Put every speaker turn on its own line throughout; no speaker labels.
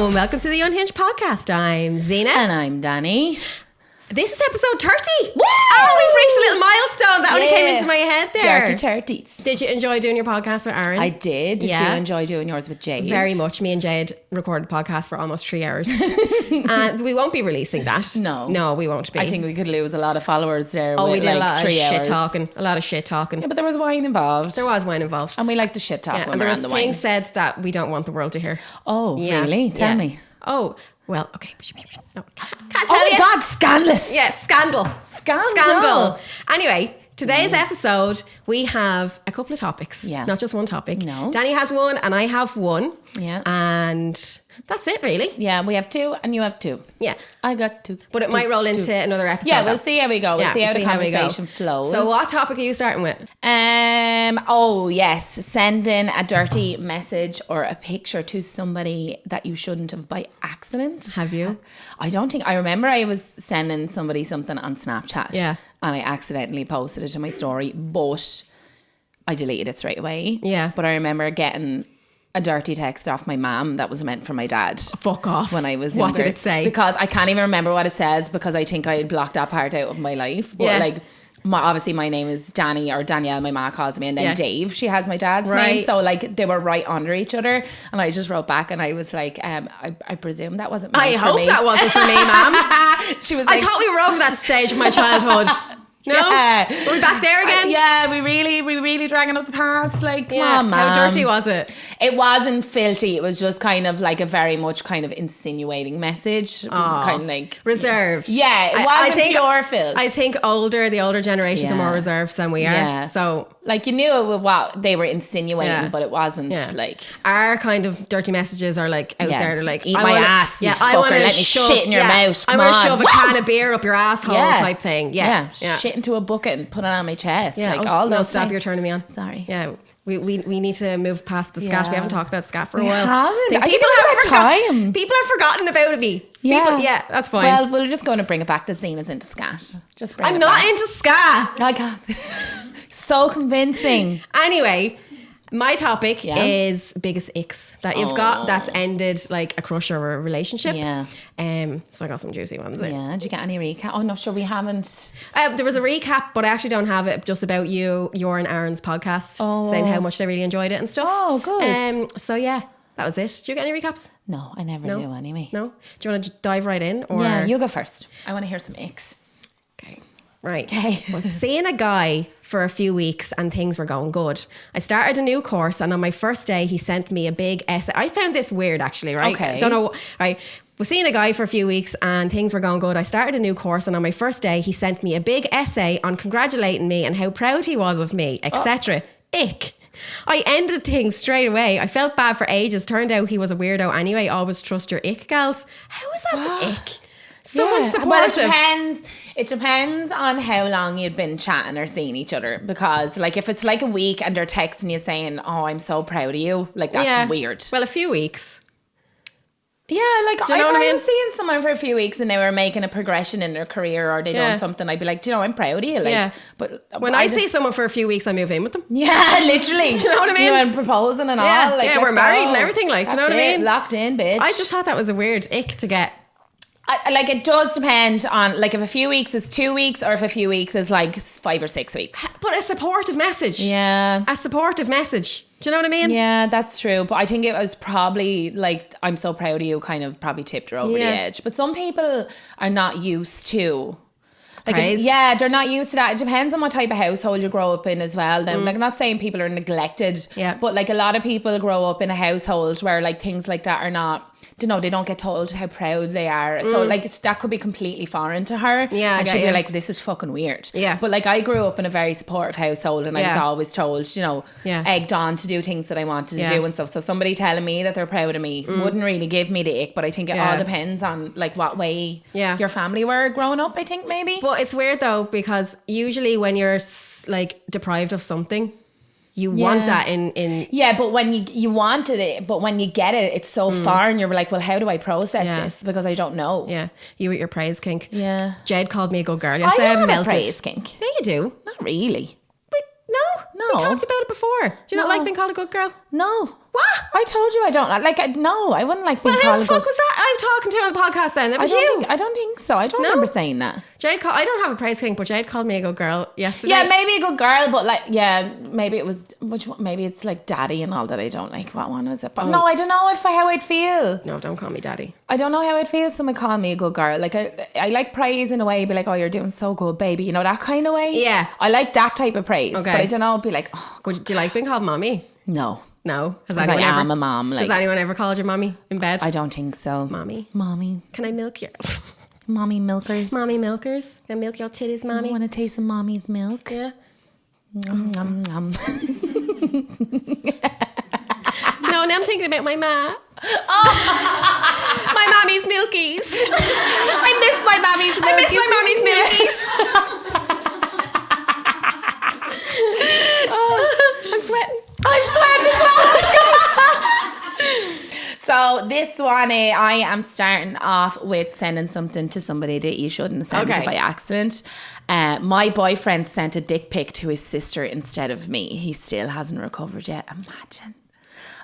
Hello and welcome to the Unhinged podcast. I'm Zena.
And I'm Danny.
This is episode 30. Woo! Oh, we've reached a little milestone. That only came into my head there.
Dirty turties.
Did you enjoy doing your podcast with Aaron?
I did. Did you enjoy doing yours with Jade?
Very much. Me and Jade recorded a podcast for almost 3 hours. And we won't be releasing that. No, we won't be.
I think we could lose a lot of followers there.
Oh,
with
we did
like
a lot of
3
shit
hours.
talking. A lot of shit talking.
Yeah, but there was wine involved.
There was wine involved.
And we like the shit talk when
and
we're
there
on
was
the wine.
things said that we don't want the world to hear.
Oh, really? Tell me.
Oh, well, okay. No, can't tell you.
Oh, God, scandalous.
Yeah, scandal. Anyway, today's episode, we have a couple of topics.
Yeah.
Not just one topic.
No.
Danny has one and I have one.
Yeah.
And that's it, really.
Yeah, we have 2 and you have 2.
Yeah.
I got 2.
But it might roll into another episode.
Yeah, we'll see how we go. We'll see how the
we
conversation
go.
flows.
So what topic are you starting with?
Oh yes, sending a dirty message or a picture to somebody that you shouldn't have by accident.
Have you?
I remember I was sending somebody something on Snapchat.
Yeah.
And I accidentally posted it to my story, but I deleted it straight away.
Yeah.
But I remember getting a dirty text off my mum that was meant for my dad.
Fuck off.
When I was younger.
What did it say?
Because I can't even remember what it says because I think I had blocked that part out of my life. But like, obviously my name is Danny or Danielle, my mom calls me, and then Dave, she has my dad's name. So like they were right under each other. And I just wrote back and I was like, I presume that wasn't meant
I
for
hope
me.
that wasn't for me, ma'am.
She was
I
like,
thought we were over that stage of my childhood. No?
Yeah.
Are we back there again?
Yeah, we really dragging up the past. Like, come on, man.
How dirty was it?
It wasn't filthy. It was just kind of like a very much kind of insinuating message. It was kind of like
reserved.
Yeah, it wasn't pure filth.
I think the older generations are more reserved than we are.
Yeah.
So
like you knew what they were insinuating, but it wasn't like
our kind of dirty messages are like out there. They're like,
eat my ass, you fucker. Let me shit in your mouth.
I want to shove a can of beer up your asshole type thing. Yeah.
Shit into a bucket and put it on my chest.
Yeah.
Like all those.
Stop! You're turning me on.
Sorry.
Yeah. We need to move past the scat. We haven't talked about scat for a while.
Haven't.
People have forgotten about me.
Yeah.
That's fine.
Well, we're just going to bring it back that Zena's into scat. Just bring
I'm
it
not
back.
into scat.
I can't. So convincing.
Anyway, my topic is biggest icks that you've got that's ended like a crush or a relationship.
Yeah.
So I got some juicy ones.
Yeah. Did you get any recap? Oh no, sure we haven't.
There was a recap, but I actually don't have it. Just about your and Aaron's podcast, saying how much they really enjoyed it and stuff.
Oh, good.
So yeah, that was it. Did you get any recaps?
No, I never do anyway.
No. Do you want to just dive right in? Or
yeah, you go first. I want to hear some icks.
Okay. Right.
Okay.
Was seeing a guy for a few weeks and things were going good. I started a new course and on my first day he sent me a big essay. I found this weird actually, right?
Okay.
Don't know, right? Was seeing a guy for a few weeks and things were going good. I started a new course and on my first day he sent me a big essay on congratulating me and how proud he was of me, etc. Ick. I ended things straight away. I felt bad for ages. Turned out he was a weirdo anyway. Always trust your ick, gals. How is that an ick? Someone's supportive.
Well, it depends on how long you'd been chatting or seeing each other. Because like if it's like a week and they're texting you saying, "Oh, I'm so proud of you," like that's weird.
Well, a few weeks.
Yeah, like
do you know what I mean?
I'm seeing someone for a few weeks and they were making a progression in their career or they done something, I'd be like, do you know, I'm proud of you. Like, but
when I see someone for a few weeks, I move in with them.
Yeah, literally.
Do you know what I mean?
You know, and proposing and all. Like,
we're married and everything. Like, do you know what I mean?
Locked in, bitch.
I just thought that was a weird ick to get.
Like it does depend on like if a few weeks is 2 weeks or if a few weeks is like 5 or 6 weeks.
But a supportive message.
Yeah.
A supportive message. Do you know what I mean?
Yeah, that's true. But I think it was probably like, I'm so proud of you, kind of probably tipped her over the edge. But some people are not used to. Like they're not used to that. It depends on what type of household you grow up in as well. Now, like I'm not saying people are neglected, but like a lot of people grow up in a household where like things like that are not, you know, they don't get told how proud they are. So like that could be completely foreign to her.
Yeah,
and she'd be like, this is fucking weird.
Yeah.
But like I grew up in a very supportive household and I was always told, you know, egged on to do things that I wanted to do and stuff. So somebody telling me that they're proud of me wouldn't really give me the ick, but I think it all depends on like what way your family were growing up, I think maybe.
But it's weird though, because usually when you're like deprived of something, you want that in
yeah, but when you wanted it, but when you get it, it's so far and you're like, well, how do I process this? Because I don't know.
Yeah, you with your praise kink.
Yeah.
Jade called me a good girl.
I
Yesterday
don't have
melted.
a praise kink.
Yeah, you do.
Not really.
But no. We talked about it before. Do you not like being called a good girl?
No.
What?
I told you I don't like. No, I wouldn't like being
Well, who
called
the fuck was that I'm talking to on the podcast then? That was you.
I don't think so. I don't remember saying that.
Jade I don't have a praise king, but Jade called me a good girl yesterday.
Yeah, maybe a good girl, but like, yeah, maybe it was, which one? Maybe it's like daddy and all that I don't like. What one is it? But no, I don't know how I'd feel.
No, don't call me daddy.
I don't know how I'd feel if someone called me a good girl. Like, I like praise in a way, be like, oh, you're doing so good, baby. You know, that kind of way.
Yeah.
I like that type of praise.
Okay.
But I don't know, be like, oh,
Do you like being called mommy?
no.
No.
Because I am a mom. Like,
has anyone ever called you mommy in bed?
I don't think so.
Mommy.
Can
I milk your...
Mommy milkers.
Mommy milkers. Can I milk your titties, mommy?
I want to taste some mommy's milk.
Yeah.
Nom, nom, nom.
No, now I'm thinking about my ma. My mommy's milkies.
I miss my mommy's milkies.
I miss my mommy's milkies. Oh, I'm sweating.
I'm sweating as well. Let's go. So this one, I am starting off with sending something to somebody that you shouldn't send it by accident. My boyfriend sent a dick pic to his sister instead of me. He still hasn't recovered yet.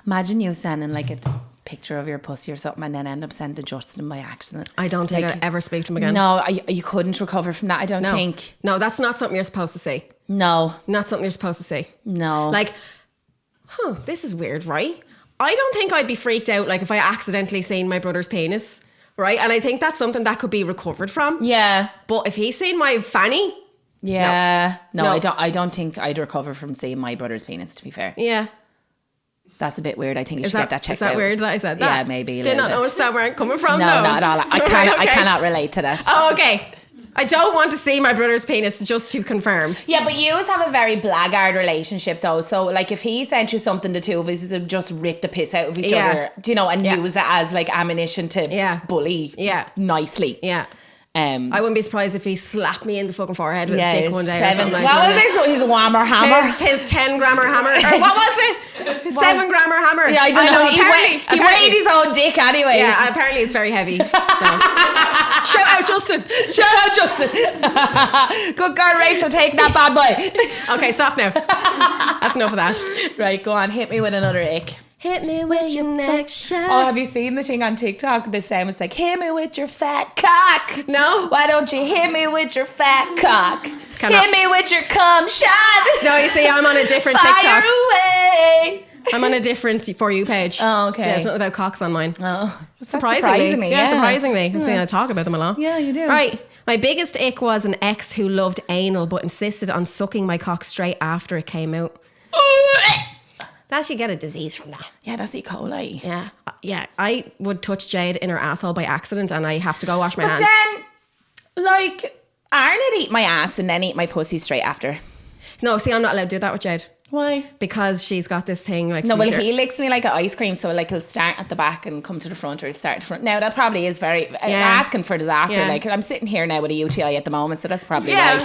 Imagine you sending like a picture of your pussy or something and then end up sending to Justin by accident.
I don't think I'd ever speak to him again.
No, you couldn't recover from that, I don't think.
No, that's not something you're supposed to see.
No.
Not something you're supposed to see.
No.
Like, this is weird, right? I don't think I'd be freaked out like if I accidentally seen my brother's penis, right? And I think that's something that could be recovered from.
Yeah.
But if he's seen my fanny...
Yeah. No. I don't think I'd recover from seeing my brother's penis, to be fair.
Yeah.
That's a bit weird. I think you should get that checked out.
Is that weird that I said that?
Yeah, maybe.
Did not notice that where I'm coming from?
No, not at all. I
Okay.
cannot relate to that.
Oh, okay. I don't want to see my brother's penis, just to confirm.
Yeah, but you have a very blackguard relationship though. So like if he sent you something, the two of us would just rip the piss out of each other, do you know, and use it as like ammunition to bully nicely.
Yeah. I wouldn't be surprised if he slapped me in the fucking forehead with his dick one day or something like that.
What was it? His whammer hammer?
His 10 grammer hammer. Or what was it? 7 grammer hammer.
Yeah, I don't know. He weighed his own dick anyway.
Yeah, apparently it's very heavy. So. Shout out Justin.
Good girl, Rachel. Take that bad boy.
Okay, stop now. That's enough of that.
Right, go on. Hit me with another ick.
Hit me with your next shot.
Oh, have you seen the thing on TikTok? The sound was like, hit me with your fat cock.
No.
Why don't you hit me with your fat cock? Hit me with your cum shot.
No, you see, I'm on a different
Fire
TikTok.
away.
I'm on a different For You page.
Oh, okay.
Yeah, it's not about cocks on mine.
Oh,
surprisingly. Yeah, surprisingly. I talk about them a lot.
Yeah, you do.
Right. My biggest ick was an ex who loved anal but insisted on sucking my cock straight after it came out. That's you get a disease from that.
Yeah, that's E. coli.
Yeah. Yeah. I would touch Jade in her asshole by accident and I have to go wash my hands.
But then, like, Arnold eat my ass and then eat my pussy straight after.
No, see, I'm not allowed to do that with Jade.
Why?
Because she's got this thing like...
No, well, he licks me like an ice cream, so like he'll start at the back and come to the front, or he'll start at the front. Now, that probably is very... asking for disaster.
Yeah.
Like, I'm sitting here now with a UTI at the moment, so that's probably
Yeah.
Do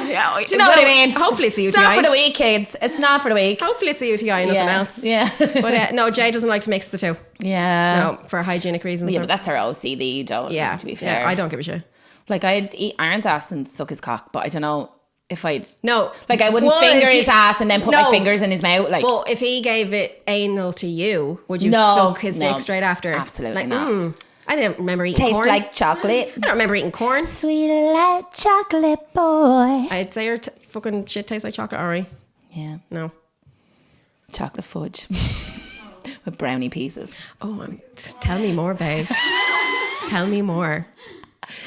you know what I mean?
Hopefully it's a UTI.
It's not for the week, kids. It's not for the week.
Hopefully it's a UTI and nothing else.
Yeah.
But no, Jade doesn't like to mix the two.
Yeah.
No, for hygienic reasons.
Yeah, but that's her OCD, you don't.
Yeah.
To be fair.
Yeah, I don't give a shit.
Like, I'd eat Aaron's ass and suck his cock, but I don't know if I'd...
No.
Like, I wouldn't finger his ass and then put my fingers in his mouth. Like,
but if he gave it anal to you, would you suck his dick straight after?
Absolutely
like,
not.
I didn't remember eating corn.
Tastes like chocolate.
I don't remember eating corn.
Sweet like chocolate, boy.
I'd say your fucking shit tastes like chocolate, Ari.
Yeah.
No.
Chocolate fudge. With brownie pieces.
Oh, tell me more, babes. Tell me more.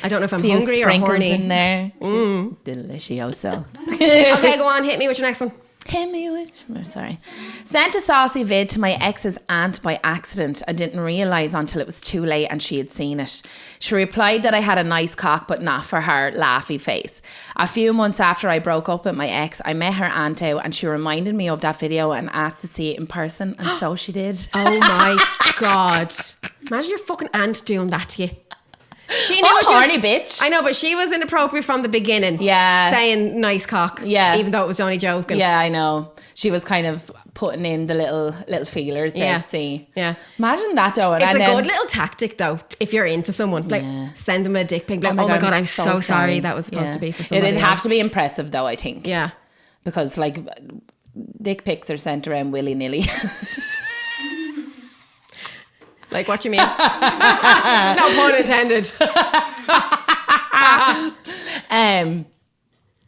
I don't know if I'm
Few
hungry or horny.
in there. Delicioso.
Okay, go on. Hit me with your next one.
Hit me with... Oh, sorry. Sent a saucy vid to my ex's aunt by accident. I didn't realise until it was too late and she had seen it. She replied that I had a nice cock but not for her laughy face. A few months after I broke up with my ex, I met her aunt out and she reminded me of that video and asked to see it in person, and so she did.
Oh my God. Imagine your fucking aunt doing that to you. She knew
horny bitch.
I know, but she was inappropriate from the beginning.
Yeah.
Saying nice cock.
Yeah.
Even though it was only joking.
Yeah, I know. She was kind of putting in the little feelers there to see.
Yeah.
Imagine that though.
It's a good little tactic though, if you're into someone. Like, send them a dick pic. Like, oh my God, I'm so sorry. That was supposed to be for somebody
It'd
else.
have to be impressive though, I think.
Yeah.
Because like, dick pics are sent around willy-nilly.
Like, what you mean? No pun intended.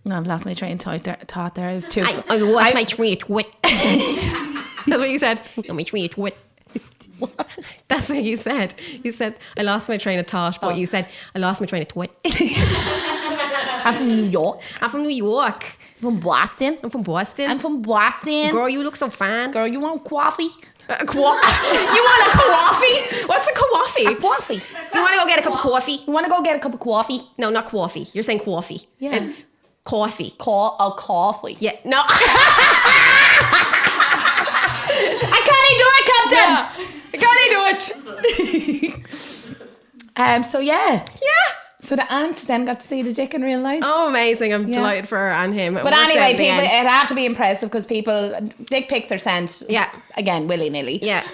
No, I've lost my train of thought there. I was too...
I lost my train of thought. That's what you said. My train of thought. That's what you said. You said, I lost my train of thought, but you said, I lost my train of thought.
I'm from New York.
I'm from New York.
From Boston.
I'm from Boston.
I'm from Boston.
Girl, you look so fine.
Girl, you want coffee?
You want a coffee? What's a coffee?
A coffee.
You want to go get a cup of coffee?
You want to go get a cup of coffee?
No, not coffee. You're saying coffee.
Yeah.
It's coffee.
A coffee.
Yeah. No.
I can't do it, Captain.
Yeah. I can't do it.
So yeah.
Yeah.
So the aunt then got to see the dick in real life.
Oh, amazing. I'm delighted for her and him.
But anyway, people, it'd have to be impressive because dick pics are sent, again, willy-nilly.
Yeah.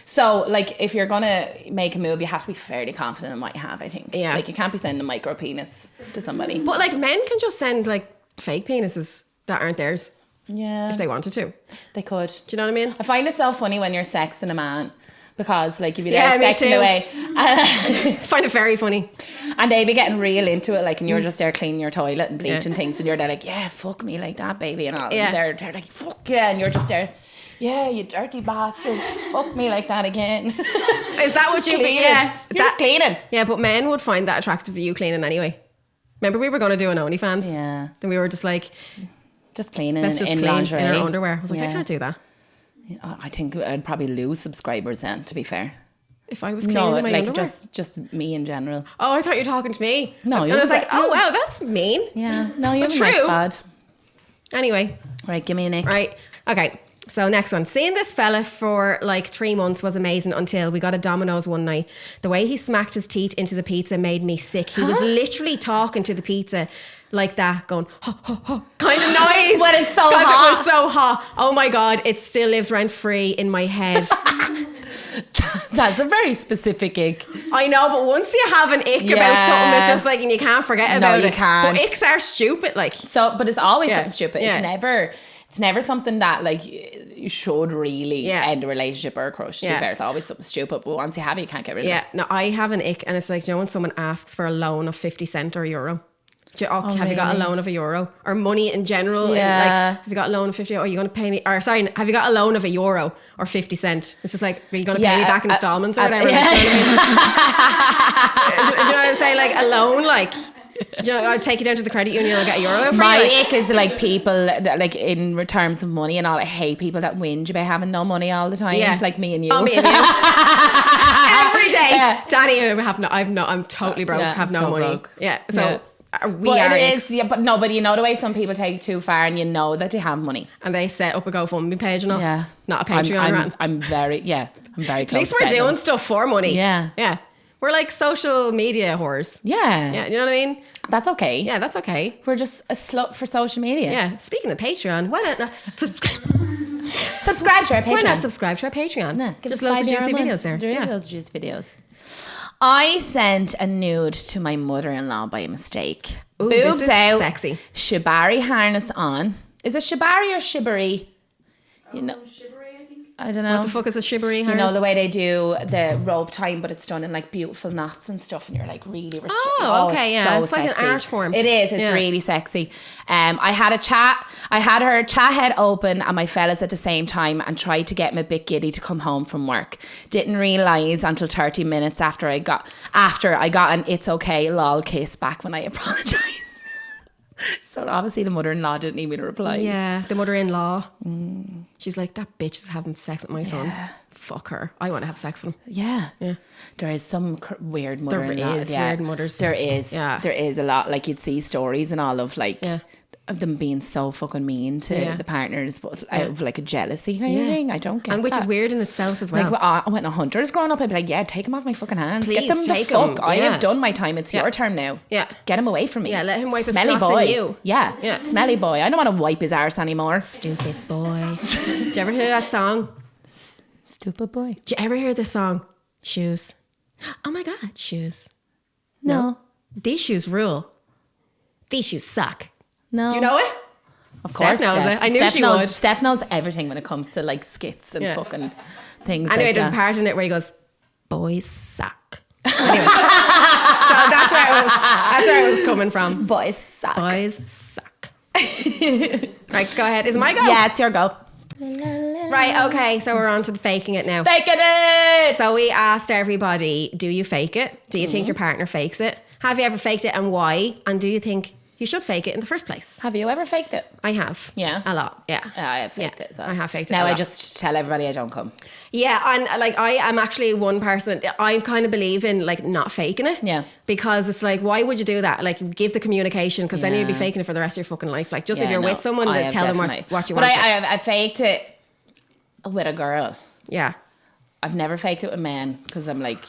So, like, if you're going to make a move, you have to be fairly confident in what you have, I think.
Yeah.
Like, you can't be sending a micro penis to somebody.
But, like, men can just send, like, fake penises that aren't theirs.
Yeah.
If they wanted to.
They could.
Do you know what I mean?
I find it so funny when you're sexing a man. Because, like, if you're
Yeah, me
sexing
too.
away.
I find it very funny.
And they be getting real into it, like, and you're just there cleaning your toilet and bleaching things, and you're there like, yeah, fuck me like that, baby, and all.
Yeah.
And they're like, fuck yeah, and you're just there, yeah, you dirty bastard, fuck me like that again.
Is that what you mean? Yeah.
You're just cleaning.
Yeah, but men would find that attractive, you cleaning anyway. Remember we were going to do an OnlyFans?
Yeah.
Then we were just like,
just cleaning
let's just
in
clean
lingerie.
in our underwear. I was like, I can't do that.
I think I'd probably lose subscribers then, to be fair.
If I was cleaning in my underwear?
just me in general.
Oh, I thought you were talking to me.
No,
and I was like, oh wow, that's mean.
Yeah, no, you're
true.
bad.
Anyway.
Right, give me a nick.
Right, okay. So next one. Seeing this fella for like 3 months was amazing until we got a Domino's one night. The way he smacked his teeth into the pizza made me sick. He was literally talking to the pizza like that, going, ho, ho, ho, kind of noise.
When it's so hot.
Because it was so hot. Oh my God, it still lives rent free in my head.
That's a very specific ick.
I know, but once you have an ick about something, it's just like, and you can't forget about it.
Can't.
But icks are stupid, like.
So, but it's always something stupid.
Yeah.
It's never something that like you should really end a relationship or a crush. To be fair, it's always something stupid. But once you have it, you can't get rid of it.
Yeah, no, I have an ick, and it's like, you know, when someone asks for a loan of 50 cent or euro. Have you got a loan of €1 or money in general?
Yeah.
Like, have you got a loan of 50? Are you going to pay me? Or sorry, have you got a loan of €1 or 50 cent? It's just like, are you going to pay me back in installments or whatever?
Yeah.
Do you know what I'm saying? Like a loan, like. Do you know, I'd take you down to the credit union and I'll get €1 for
My
you.
ick is like people that, like in terms of money and all. I hate people that whinge about having no money all the time.
Yeah.
Like me and you.
Oh, me and you. Every day.
Yeah.
Danny, I'm totally broke. Have no
so
money.
broke.
Yeah. So.
Yeah.
But
it is, but you know the way some people take it too far, and you know that they have money,
and they set up a GoFundMe page and all.
Yeah,
not a Patreon.
I'm very close.
At least we're doing stuff for money.
Yeah.
We're like social media whores.
Yeah,
you know what I mean.
That's okay.
Yeah, that's okay.
We're just a slut for social media.
Yeah. Speaking of Patreon, why not subscribe?
Subscribe to our Patreon.
Why not subscribe to our Patreon?
Yeah,
just loads of juicy videos there.
There is loads of juicy videos. I sent a nude to my mother-in-law by mistake.
Ooh,
Boobs
this is
out,
sexy.
shibari harness on. Is it shibari or shibari? You know, I don't know.
What the fuck is a shibari harness?
You know the way they do the rope tying, but it's done in like beautiful knots and stuff, and you're like really restricted.
Oh, okay,
it's
yeah.
so
It's
sexy.
like an art form.
It is. It's really sexy. I had a chat. I had her chat head open and my fellas at the same time, and tried to get him a bit giddy to come home from work. Didn't realise until 30 minutes after I got an "it's okay" lol kiss back when I apologised. So obviously the mother-in-law didn't even reply.
Yeah, the mother-in-law. She's like, that bitch is having sex with my son. Fuck her. I want to have sex with him.
Yeah. There is some weird mother-in-law.
There is weird mothers.
There is.
Yeah.
There is a lot. Like you'd see stories and all of like of them being so fucking mean to the partners, but out of like a jealousy kind of thing. I don't get
And which
that.
is weird in itself as well.
Like when a hunter's growing up, I'd be like, yeah, take him off my fucking hands.
Please,
Get them the
take
fuck.
him.
I
Yeah.
have done my time. It's your turn now.
Yeah.
Get him away from me.
Yeah, let him wipe his
Smelly
slots
boy.
on you.
Yeah. Smelly boy. I don't want to wipe his arse anymore.
Stupid boy. Did you ever hear that song?
Stupid boy.
Did you ever hear this song? Shoes. Oh my God, shoes.
No.
These shoes rule. These shoes suck.
No.
Do you know it?
Of
Steph
course,
knows
Steph.
it. I knew she would.
Steph knows everything when it comes to like skits and fucking things.
Anyway,
like
there's a
that.
part in it where he goes, "Boys suck." Anyway, so that's where it was coming from.
Boys suck.
Boys suck. Right, go ahead. Is it my go?
Yeah, it's your go.
Right, okay, so we're on to the faking it now.
Faking it!
So we asked everybody, do you fake it? Do you think your partner fakes it? Have you ever faked it and why? And do you think you should fake it in the first place?
Have you ever faked it?
I have.
Yeah.
A lot, yeah.
I have faked it. So.
I have faked it
Now
a
I
lot.
just tell everybody I don't come.
Yeah, and like I am actually one person, I kind of believe in like not faking it.
Yeah.
Because it's like, why would you do that? Like give the communication, because then you'd be
Yeah.
faking it for the rest of your fucking life. Like just
Yeah,
if you're
no,
with someone,
I
to
have
tell them
definitely.
what you
but
want.
I faked it with a girl.
Yeah.
I've never faked it with men because I'm like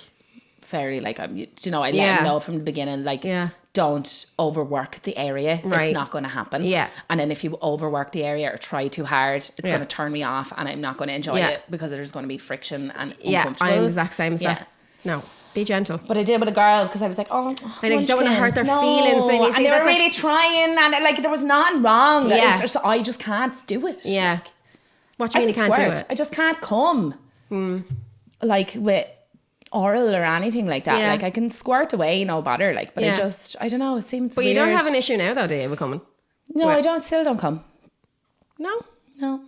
fairly like I let
Yeah.
them know from the beginning like
Yeah.
don't overwork the area.
Right.
It's not going to happen.
Yeah.
And then if you overwork the area or try too hard, it's
Yeah.
going to turn me off and I'm not going to enjoy
Yeah.
it because there's going to be friction and
Yeah,
uncomfortable.
I'm the exact same as that. No, be gentle.
But I did with a girl because I was like, oh,
I know, you don't want to hurt their
no.
feelings. And, you see,
And they were
that's like-
really trying and like there was nothing wrong.
Yeah.
It's just, I just can't do it.
Yeah. What do
I
you mean you
can
can't do
squirt.
it?
I just can't come. Like with oral or anything like that.
Yeah.
Like I can squirt away, no bother. Like, but
Yeah.
I don't know. It seems.
But
weird.
you don't have an issue now though, do you, with coming?
No,
What?
I don't. Still don't come.
No?
No.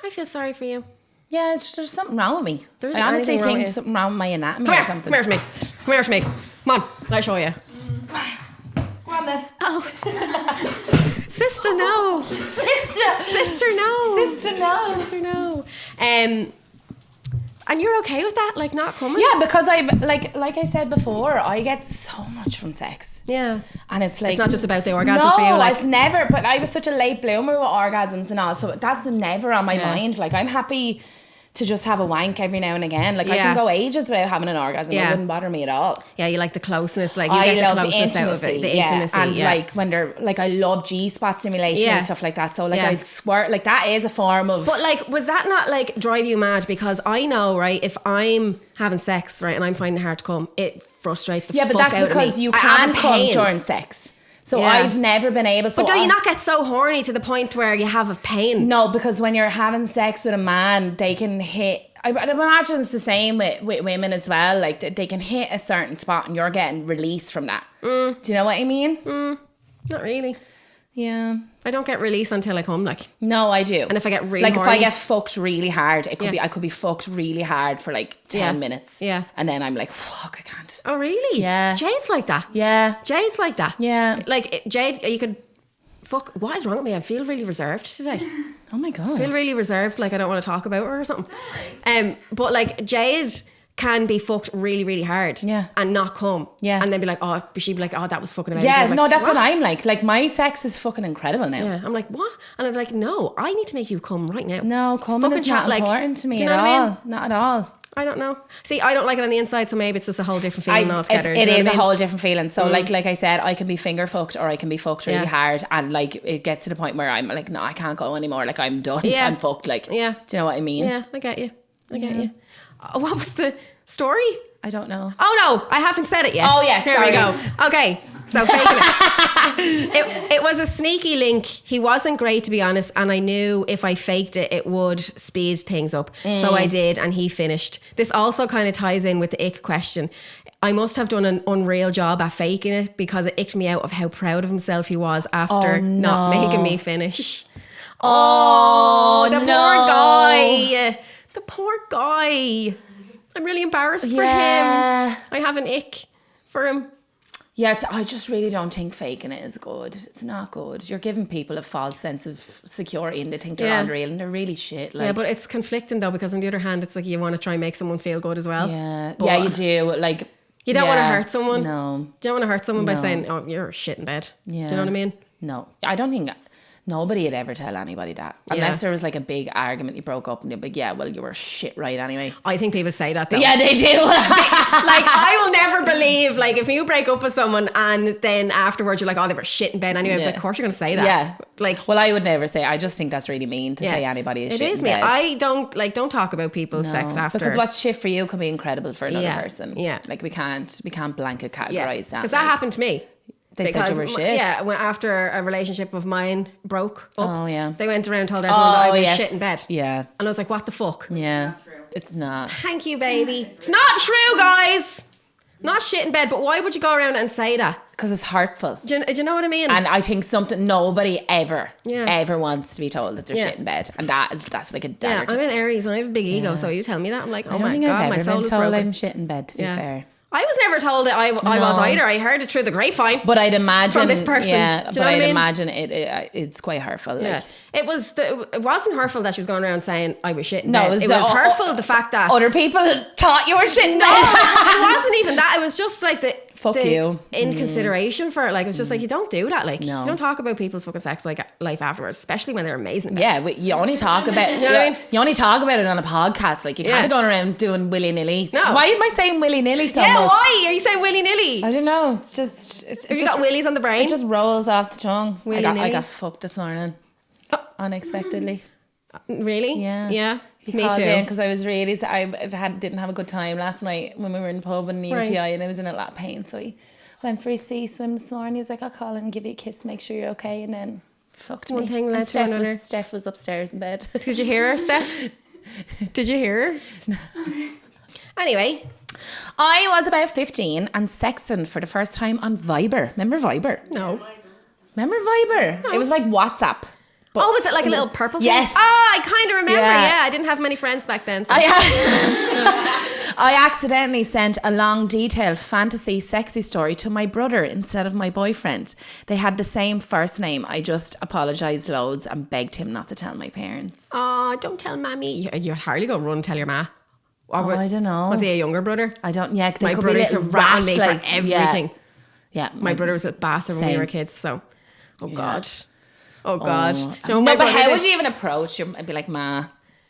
I feel sorry for you.
Yeah, there's something wrong with me.
There isn't
I honestly
anything wrong
think
with you.
something wrong with my anatomy
Come
or
here.
something.
Come here to me. Come here to me. Come on. Let me show you.
Go on then.
Sister, no.
Sister.
Sister, no.
Sister, no.
Sister, no. And you're okay with that? Like not coming?
Yeah, because I like I said before, I get so much from sex.
Yeah.
And it's like
It's not just about the orgasm
no,
for you, like-
it's never. But I was such a late bloomer with orgasms and all, so that's never on my mind. Like I'm happy to just have a wank every now and again. Like I
Yeah.
can go ages without having an orgasm.
Yeah.
It wouldn't bother me at all.
Yeah, you like the closeness. Like you
I
get
love
the closeness out of it. The intimacy.
And
yeah.
like when they're like I love G-spot stimulation
Yeah.
and stuff like that. So like
Yeah.
I'd squirt like that is a form of
But like, was that not like drive you mad? Because I know, right, if I'm having sex, right, and I'm finding it hard to come, it frustrates the
yeah, but
fuck
that's
out of me.
because you
I have
can't
a
come
pain.
during sex. So
Yeah.
I've never been able to.
But do you not get so horny to the point where you have a pain?
No, because when you're having sex with a man, they can hit. I'd imagine it's the same with women as well. Like they can hit a certain spot and you're getting released from that. Do you know what I mean?
Not really.
Yeah.
I don't get release until I come, like.
No, I do.
And if I get really
like if I
horny-
get fucked really hard, it could
Yeah.
be I could be fucked really hard for like 10
Yeah.
minutes.
Yeah.
And then I'm like, fuck, I can't.
Oh, really?
Yeah.
Jade's like that.
Yeah.
Jade's like that.
Yeah.
Like, Jade, you could... Fuck, what is wrong with me? I feel really reserved today.
Oh my God.
I feel really reserved, like I don't want to talk about her or something. But like Jade can be fucked really, really hard.
Yeah.
And not come.
Yeah.
And then be like, oh, she'd be like, oh, that was fucking amazing.
Yeah,
I'm like,
no, that's what I'm like. Like my sex is fucking incredible now.
Yeah. I'm like, what? And I'm like, no, I need to make you come right now.
No, coming
fucking
is not
like,
important to me
do you know
at
what I
all.
mean?
Not at all.
I don't know. See, I don't like it on the inside, so maybe it's just a whole different feeling altogether.
It
do you know
is
what I
a
mean?
whole different feeling. So like I said, I can be finger fucked or I can be fucked really
Yeah.
hard, and like it gets to the point where I'm like, no, I can't go anymore. Like I'm done.
Yeah.
I'm fucked. Like,
Yeah.
do you know what I mean?
Yeah, I get you. I get you. What was the story?
I don't know.
Oh no, I haven't said it yet.
Oh, yes,
Here
sorry.
we go. Okay, so faking it. It was a sneaky link. He wasn't great, to be honest, and I knew if I faked it, it would speed things up. So I did, and he finished. This also kind of ties in with the ick question. I must have done an unreal job at faking it because it icked me out of how proud of himself he was after not making me finish. Oh, the
no.
poor guy. The poor guy. I'm really embarrassed for
Yeah.
him. I have an ick for him.
Yes, I just really don't think faking it is good. It's not good. You're giving people a false sense of security and they think they're
Yeah.
unreal and they're really shit. Like,
Yeah, but it's conflicting though, because on the other hand, it's like you want to try and make someone feel good as well.
yeah,
But
yeah, you do. Like,
You don't want to
yeah,
hurt someone.
No,
You don't want to hurt someone by
No.
saying, oh, you're shit in bed.
yeah.
Do you know what I mean?
No, I don't think nobody would ever tell anybody that unless there was like a big argument, you broke up, and you'd be like, yeah, well, you were shit right anyway.
I think people say that though.
Yeah, they do.
Like, I will never believe, like, if you break up with someone and then afterwards you're like, oh, they were shit in bed anyway. I was
Yeah.
like, of course you're going to say that.
Yeah.
Like,
Well, I would never say. I just think that's really mean to
yeah.
say anybody is
It
shit
is
in
me.
bed.
I don't talk about people's sex
No,
after.
because what's shit for you can be incredible for another
Yeah,
person.
yeah.
Like we can't blanket categorize that.
Because that
like,
happened to me.
They said you were shit.
Yeah, when after a relationship of mine broke up.
Oh, yeah.
They went around and told everyone that I was shit in bed.
Yeah.
And I was like, what the fuck?
Yeah. It's not.
Thank you, baby. It's not true, guys. Not shit in bed, but why would you go around and say that?
Because it's hurtful.
Do you know what I mean?
And I think nobody ever wants to be told that they're shit in bed. And that's like a dagger.
I'm in Aries and I have a big ego, so you tell me that. I'm like, oh my God,
I've
my
ever
soul
been
is
told
broken.
I'm shit in bed, to be fair.
I was never told that I was either. I heard it through the grapevine.
But I'd imagine
from this person.
Yeah,
Do you know what I mean?
imagine it's quite hurtful.
Yeah,
like.
it wasn't hurtful that she was going around saying I was shit in
no,
bed. It was hurtful the fact that
other people thought you were shit in bed.
it wasn't even that. It was just like the
you
inconsideration for it. Like, it's just like, you don't do that. Like,
no.
you don't talk about people's fucking sex life afterwards, especially when they're amazing in bed.
Yeah, you only talk about
You know what I mean?
You only talk about it on a podcast. Like, you can't go around doing willy-nilly.
No.
Why am I saying willy-nilly so much?
Why are you saying willy-nilly?
I don't know. It's just
Have you got willies on the brain?
It just rolls off the tongue.
Willy-nilly.
I got fucked this morning. Unexpectedly.
Really?
Yeah.
Me too.
Because I was really didn't have a good time last night when we were in the pub in the UTI, and I was in a lot of pain. So he went for a sea swim this morning. He was like, I'll call and give you a kiss, make sure you're okay, and then fucked me.
One thing led to another.
Steph was upstairs in bed.
Did you hear her, Steph? Did you hear her? Anyway,
I was about 15 and sexting for the first time on Viber. Remember Viber?
no.
Remember Viber? No. It was like WhatsApp.
But was it like a little purple thing?
Yes.
I kind of remember. Yeah, I didn't have many friends back then. So.
I accidentally sent a long, detailed fantasy sexy story to my brother instead of my boyfriend. They had the same first name. I just apologised loads and begged him not to tell my parents.
Oh, don't tell Mammy. You'd hardly go run and tell your ma.
I don't know.
Was he a younger brother?
I don't. Yeah,
my brother used to rat on me for everything.
Yeah,
my brother was a bastard when we were kids. So, God. Oh God!
No, but how would you even approach? I'd be like, Ma,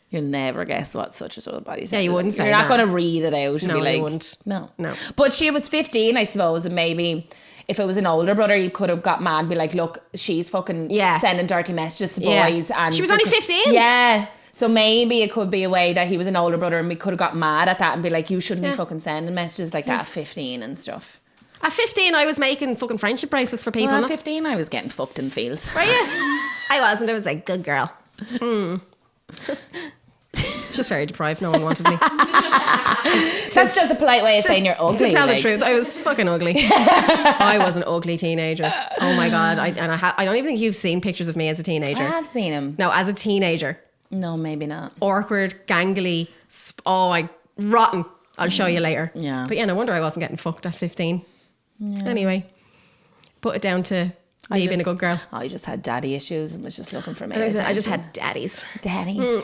you'll never guess what such and such body.
Yeah, you wouldn't say.
You're not going to read it out and be like,
you wouldn't.
No.
But
she was 15, I suppose, and maybe if it was an older brother, you could have got mad and be like, look, she's fucking sending dirty messages to boys, and
she was only 15.
Yeah. So maybe it could be a way that he was an older brother, and we could have got mad at that and be like, you shouldn't be fucking sending messages like that at 15 and stuff.
At 15, I was making fucking friendship bracelets for people.
Well, at 15, I was getting fucked in fields.
Were you? I wasn't. I was like, good girl. Just very deprived. No one wanted me.
That's just a polite way of saying you're ugly.
To tell the truth, I was fucking ugly. I was an ugly teenager. Oh my God. I don't even think you've seen pictures of me as a teenager.
I have seen him.
No, as a teenager.
No, maybe not.
Awkward, gangly, rotten. I'll show you later.
Yeah.
But yeah, no wonder I wasn't getting fucked at 15. Yeah. Anyway, put it down to me being a good girl.
I just had daddy issues and was just looking for me.
I just had daddies.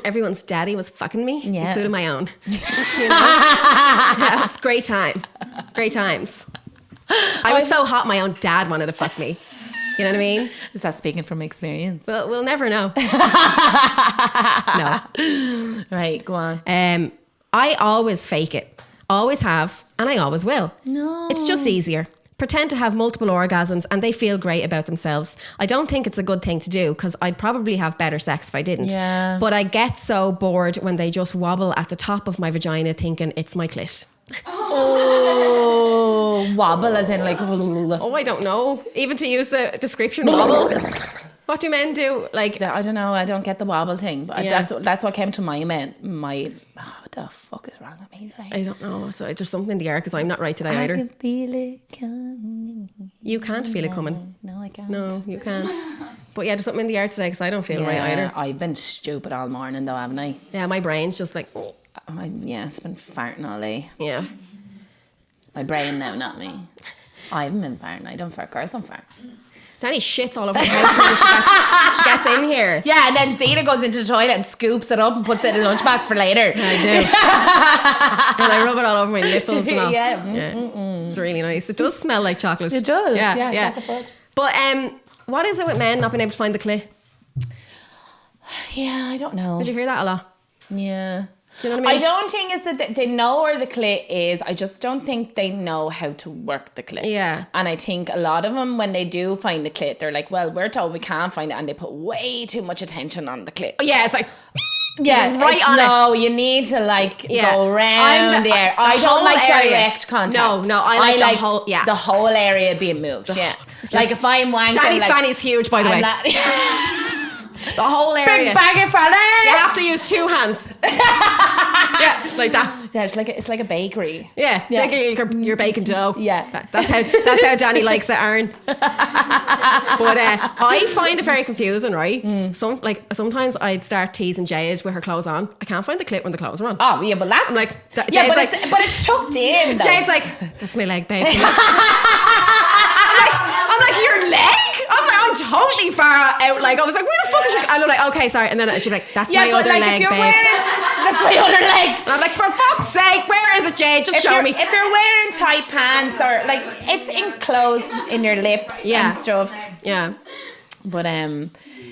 Everyone's daddy was fucking me, including my own. You know? Yeah, it's great time. Great times. I was so hot, my own dad wanted to fuck me. You know what I mean?
Is that speaking from experience?
Well, we'll never know. No.
Right, go on.
I always fake it. Always have, and I always will.
No.
It's just easier. Pretend to have multiple orgasms and they feel great about themselves. I don't think it's a good thing to do because I'd probably have better sex if I didn't.
Yeah.
But I get so bored when they just wobble at the top of my vagina thinking it's my clit.
Oh, wobble as in like...
Oh, I don't know. Even to use the description, wobble. What do men do? Like,
I don't know. I don't get the wobble thing. But that's what came to my what the fuck is wrong with me today?
I don't know. So there's something in the air because I'm not right today either.
I can feel it coming.
You can't feel it coming.
No, I can't.
No, you can't. But yeah, there's something in the air today because I don't feel right either.
I've been stupid all morning though, haven't I?
Yeah, my brain's just like...
it's been farting all day.
Yeah.
My brain now, not me. I haven't been farting. I don't fart. Girls don't fart.
Danny shits all over the house when she gets in here.
Yeah, and then Zeta goes into the toilet and scoops it up and puts it in a lunchbox for later.
I do. And I rub it all over my nipples and all.
Yeah.
It's really nice. It does smell like chocolate.
It does.
Yeah. But what is it with men not being able to find the clit?
Yeah, I don't know.
Did you hear that a lot?
Yeah.
Do you know what I mean?
I don't think it's that they know where the clit is. I just don't think they know how to work the clit.
Yeah.
And I think a lot of them, when they do find the clit, they're like, well, we're told we can't find it. And they put way too much attention on the clit.
Yeah, it's like...
Yeah,
right on it.
No, you need to go around there. I don't like direct contact.
No, I like the whole... Yeah.
The whole area being moved. Like if I'm wanking,
Danny's
like,
fanny's huge, by the way. The whole area.
Big bag of fanny.
You have to use 2 hands. Yeah, like that.
Yeah, it's like a bakery.
Yeah, it's like your baking dough.
Yeah.
That's how Danny likes it, Aaron. But I find it very confusing, right? Sometimes I'd start teasing Jade with her clothes on. I can't find the clip when the clothes are on.
Oh yeah, but that's
I'm like,
but it's tucked in. Though.
Jade's like, that's my leg, babe. I'm like, your leg? I'm totally far out. Like, I was like, where the fuck is your... I'm like, okay, sorry. And then she'd be like, that's my other leg, babe.
That's my other leg.
And I'm like, for fuck's sake, where is it, Jade? Just show me.
If you're wearing tight pants or like it's enclosed in your lips and stuff.
Yeah.
But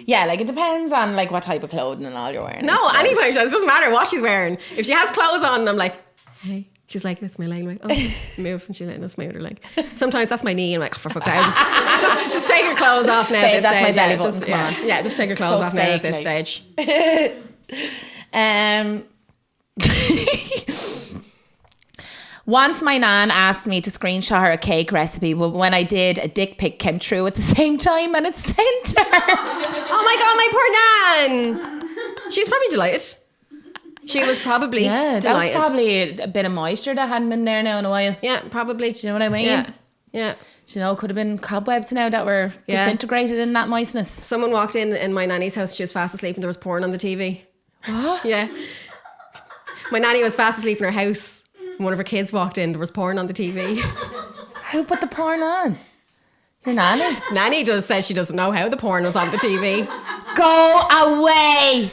yeah, like it depends on like what type of clothing and all you're wearing.
No, anytime. It doesn't matter what she's wearing. If she has clothes on, I'm like, hey. She's like, that's my leg. I'm like, oh, move. And she's like, that's my other leg. Sometimes that's my knee. I'm like, oh, for fuck's sake. Just take your clothes off now.
Babe,
at this
that's
stage.
my belly button. Come on.
Yeah, just take your clothes off now at this stage.
Once my nan asked me to screenshot her a cake recipe, but when I did, a dick pic came through at the same time and it sent her.
Oh my God, my poor nan. She was probably delighted. She was probably delighted.
That was probably a bit of moisture that hadn't been there now in a while.
Yeah, probably.
Do you know what I mean?
Yeah.
Do you know, could have been cobwebs now that were disintegrated in that moistness.
Someone walked in my nanny's house. She was fast asleep and there was porn on the TV.
What?
Yeah. My nanny was fast asleep in her house. One of her kids walked in. There was porn on the TV.
Who put the porn on? Your nanny?
Nanny says she doesn't know how the porn was on the TV.
Go away.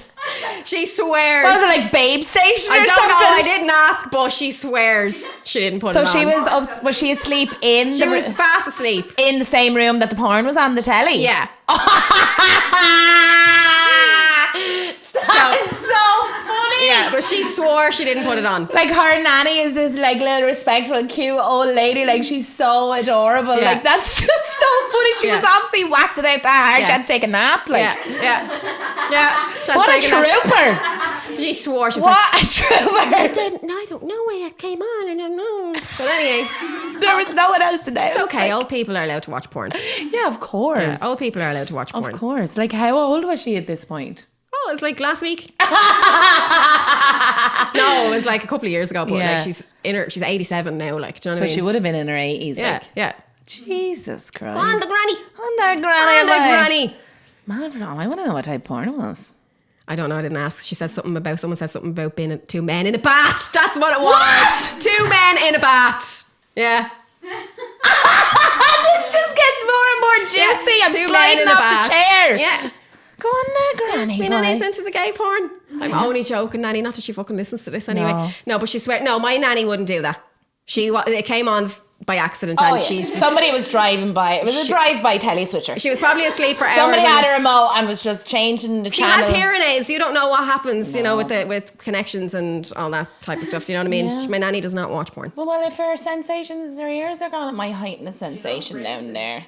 She swears.
Was it like Babe Station or something?
I don't know. I didn't ask, but she swears she didn't put it on.
So she was she asleep in?
She was fast asleep
in the same room that the porn was on the telly.
Yeah.
That's so funny.
Yeah, but she swore she didn't put it on.
Like her nanny is this like little respectful, cute old lady. Like she's so adorable.
Yeah.
Like that's just so funny. She was obviously whacked it out that hard. She had to take a nap. Like
yeah.
What a trooper.
She swore. She was
what a trooper.
I don't know why it came on. I don't know. But anyway,
there was no one else in there.
It's okay. Old people are allowed to watch porn.
Yeah, of course.
Yeah, old people are allowed to watch porn.
Of course. Like how old was she at this point?
Oh, it was like last week. No, it was like a couple of years ago. But like she's 87 now. Like, do you know what I mean?
So she would have been in her 80s.
Yeah,
like.
Yeah.
Jesus Christ.
On the granny.
On the granny.
Man,
I want to know what type of porn it was.
I don't know. I didn't ask. Someone said something about being 2 men in a bat. That's what it was. 2 men in a bat. Yeah.
This just gets more and more juicy. I'm sliding off the chair.
Yeah.
Go on there, granny.
Me nanny's into the gay porn. I'm only joking, nanny. Not that she fucking listens to this anyway. No, but she swear. No, my nanny wouldn't do that. It came on by accident.
Oh,
and
somebody was driving by. It was a drive-by telly switcher.
She was probably asleep for hours.
Somebody had a remote and was just changing the channel.
She has hearing aids. You don't know what happens, you know, with connections and all that type of stuff. You know what I mean? Yeah. My nanny does not watch porn.
Well, if her sensations, her ears are gone, it might heighten the sensation down there.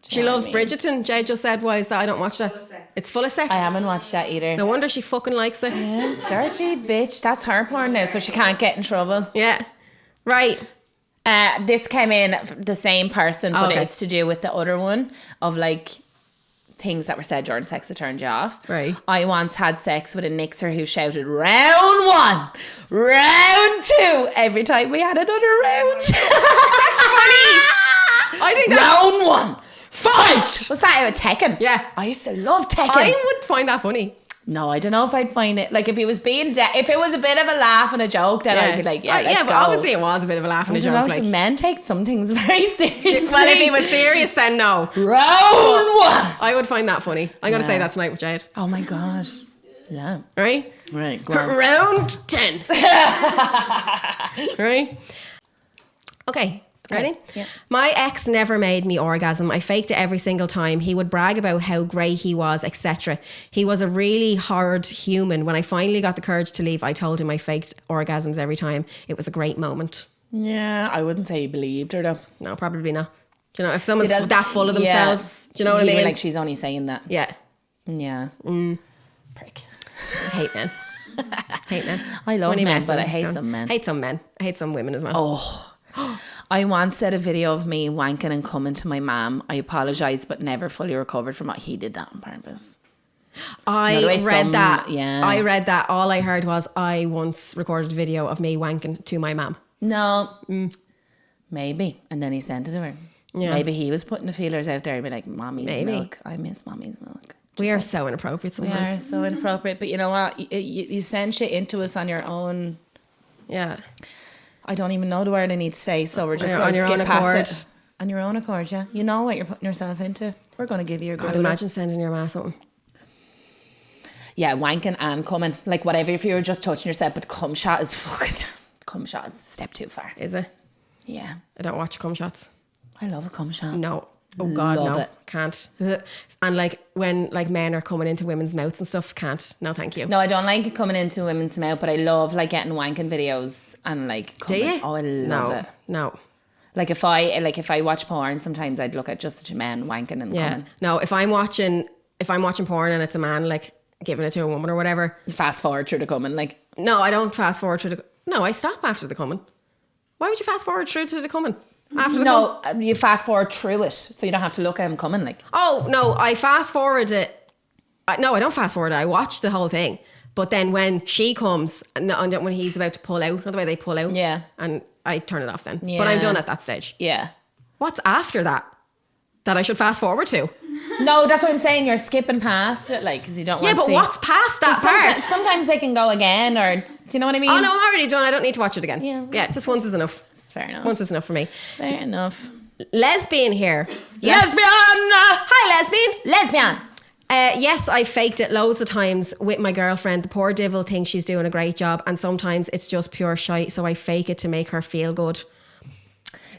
She loves Bridgerton. Jade just said, why is that? I don't watch that. It's full of sex.
I haven't watched that either.
No wonder she fucking likes it.
Yeah, dirty bitch. That's her porn now, so she can't get in trouble.
Yeah. Right.
This came in the same person, but it's to do with the other one of like things that were said during sex that turned you off.
Right.
I once had sex with a mixer who shouted round 1, round 2 every time we had another round.
That's funny. I think
round 1. Fight! Was that out of Tekken?
Yeah.
I used to love Tekken.
I would find that funny.
No, I don't know if I'd find it. Like, if he was being if it was a bit of a laugh and a joke, then I'd be like, let's
but obviously it was a bit of a laugh and a joke.
Like, men take some things very seriously.
Well, if he was serious, then no.
Round 1.
I would find that funny. I'm going to say that tonight with Jade.
Oh my God. Yeah.
Right?
Right, go on.
Round 10. Right? Okay. Ready?
Yeah.
My ex never made me orgasm. I faked it every single time. He would brag about how great he was, etc. He was a really hard human. When I finally got the courage to leave, I told him I faked orgasms every time. It was a great moment.
Yeah, I wouldn't say he believed her though.
No, probably not. Do you know, if someone's that full of themselves, do you know what I mean?
Like, she's only saying that.
Yeah.
Yeah. Prick.
I hate men. I
love men, but I hate some men.
I hate some men. I hate some women as well.
Oh. I once said a video of me wanking and coming to my mum. I apologise, but never fully recovered from it. He did that on purpose.
I read that.
Yeah.
I read that. All I heard was I once recorded a video of me wanking to my mum.
No. Maybe. And then he sent it to her.
Yeah.
Maybe he was putting the feelers out there and be like, Mommy's milk. I miss Mommy's milk.
We are so inappropriate sometimes.
We are so inappropriate. But you know what? You send shit into us on your own.
Yeah.
I don't even know the word I need to say, so we're just going to skip past it. On your own accord, yeah. You know what you're putting yourself into. We're going to give you a good.
I'd imagine sending your ma something.
Yeah, wanking and coming. Like whatever, if you were just touching yourself, but cum shot is a step too far.
Is it?
Yeah.
I don't watch cum shots.
I love a cum shot.
No. Oh God,
love
no.
it.
Can't. And like when like men are coming into women's mouths and stuff, can't. No, thank you.
No, I don't like it coming into women's mouth, but I love like getting wanking videos and like coming.
Do you?
Oh, I love it.
No.
Like if I watch porn, sometimes I'd look at just men wanking and coming.
No, if I'm watching porn and it's a man like giving it to a woman or whatever.
Fast forward through the coming, like.
No, I don't fast forward through no, I stop after the coming. Why would you fast forward through to the coming? After the
no, you fast forward through it, so you don't have to look at him coming. Like,
oh no, I fast forward it. No, I don't fast forward it. I watch the whole thing. But then when she comes, and when he's about to pull out, not the way they pull out,
yeah,
and I turn it off then.
Yeah.
But I'm done at that stage.
Yeah.
What's after that I should fast forward to?
No, that's what I'm saying. You're skipping past it, like, because you don't want to see.
Yeah, but what's past that part?
Sometimes they can go again, or do you know what I mean?
Oh no, I'm already done. I don't need to watch it again.
Yeah,
just once is enough.
Fair enough.
Once is enough for me.
Fair enough.
Lesbian here.
Yes. Lesbian!
Hi,
Lesbian!
Yes, I faked it loads of times with my girlfriend. The poor devil thinks she's doing a great job, and sometimes it's just pure shite, so I fake it to make her feel good.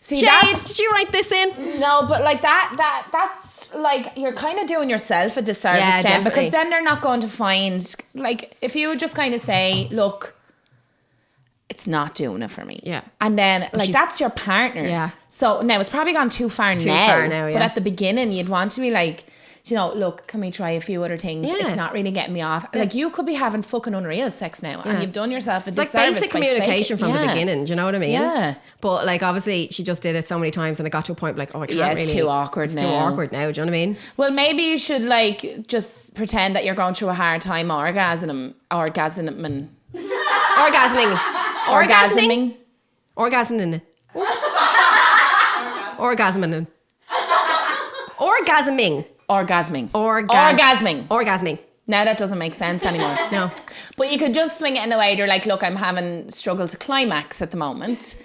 See, Jade, did you write this in?
No, but like that's like you're kind of doing yourself a disservice, Jen, because then they're not going to find, like, if you would just kind of say, look, it's not doing it for me.
Yeah.
And then, like, that's your partner.
Yeah.
So now it's probably gone too far now.
Yeah.
But at the beginning, you'd want to be like, you know, look, can we try a few other things? Yeah. It's not really getting me off. Yeah. Like, you could be having fucking unreal sex now, and you've done yourself a disservice.
Like basic communication from the beginning. Do you know what I mean?
Yeah.
But like, obviously, she just did it so many times, and it got to a point like, oh, I can't really.
It's too awkward now.
It's too awkward now. Do you know what I mean?
Well, maybe you should like just pretend that you're going through a hard time orgasming. Orgasming. Now that doesn't make sense anymore.
No.
But you could just swing it in a way. You're like, look, I'm having struggle to climax at the moment.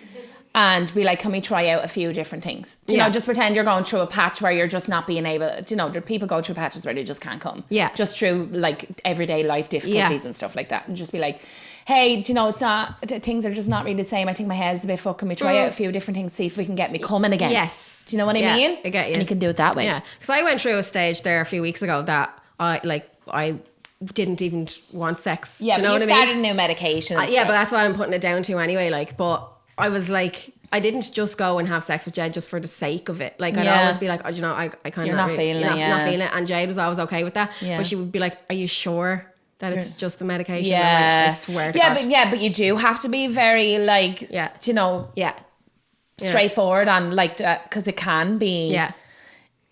And be like, can we try out a few different things? You know, just pretend you're going through a patch where you're just not being able, you know, there people go through patches where they just can't come.
Yeah.
Just through like everyday life difficulties and stuff like that. And just be like, hey, do you know, it's not, things are just not really the same. I think my head's a bit fucked. Can we try out a few different things, see if we can get me coming again?
Yes.
Do you know what I mean?
I get you.
And you can do it that way.
Yeah. Because I went through a stage there a few weeks ago that I didn't even want sex.
Yeah,
do you know
but
what
you
I mean?
started new medication.
Yeah, but that's why I'm putting it down to anyway. Like, but I was like, I didn't just go and have sex with Jade just for the sake of it. Like, I'd always be like, oh, you know, I kind of
not feeling it.
Not feeling it. And Jade was always okay with that.
Yeah.
But she would be like, are you sure that it's just the medication?
Yeah.
Like, I swear to God.
But you do have to be very like, you know, straightforward and like, because it can be.
Yeah.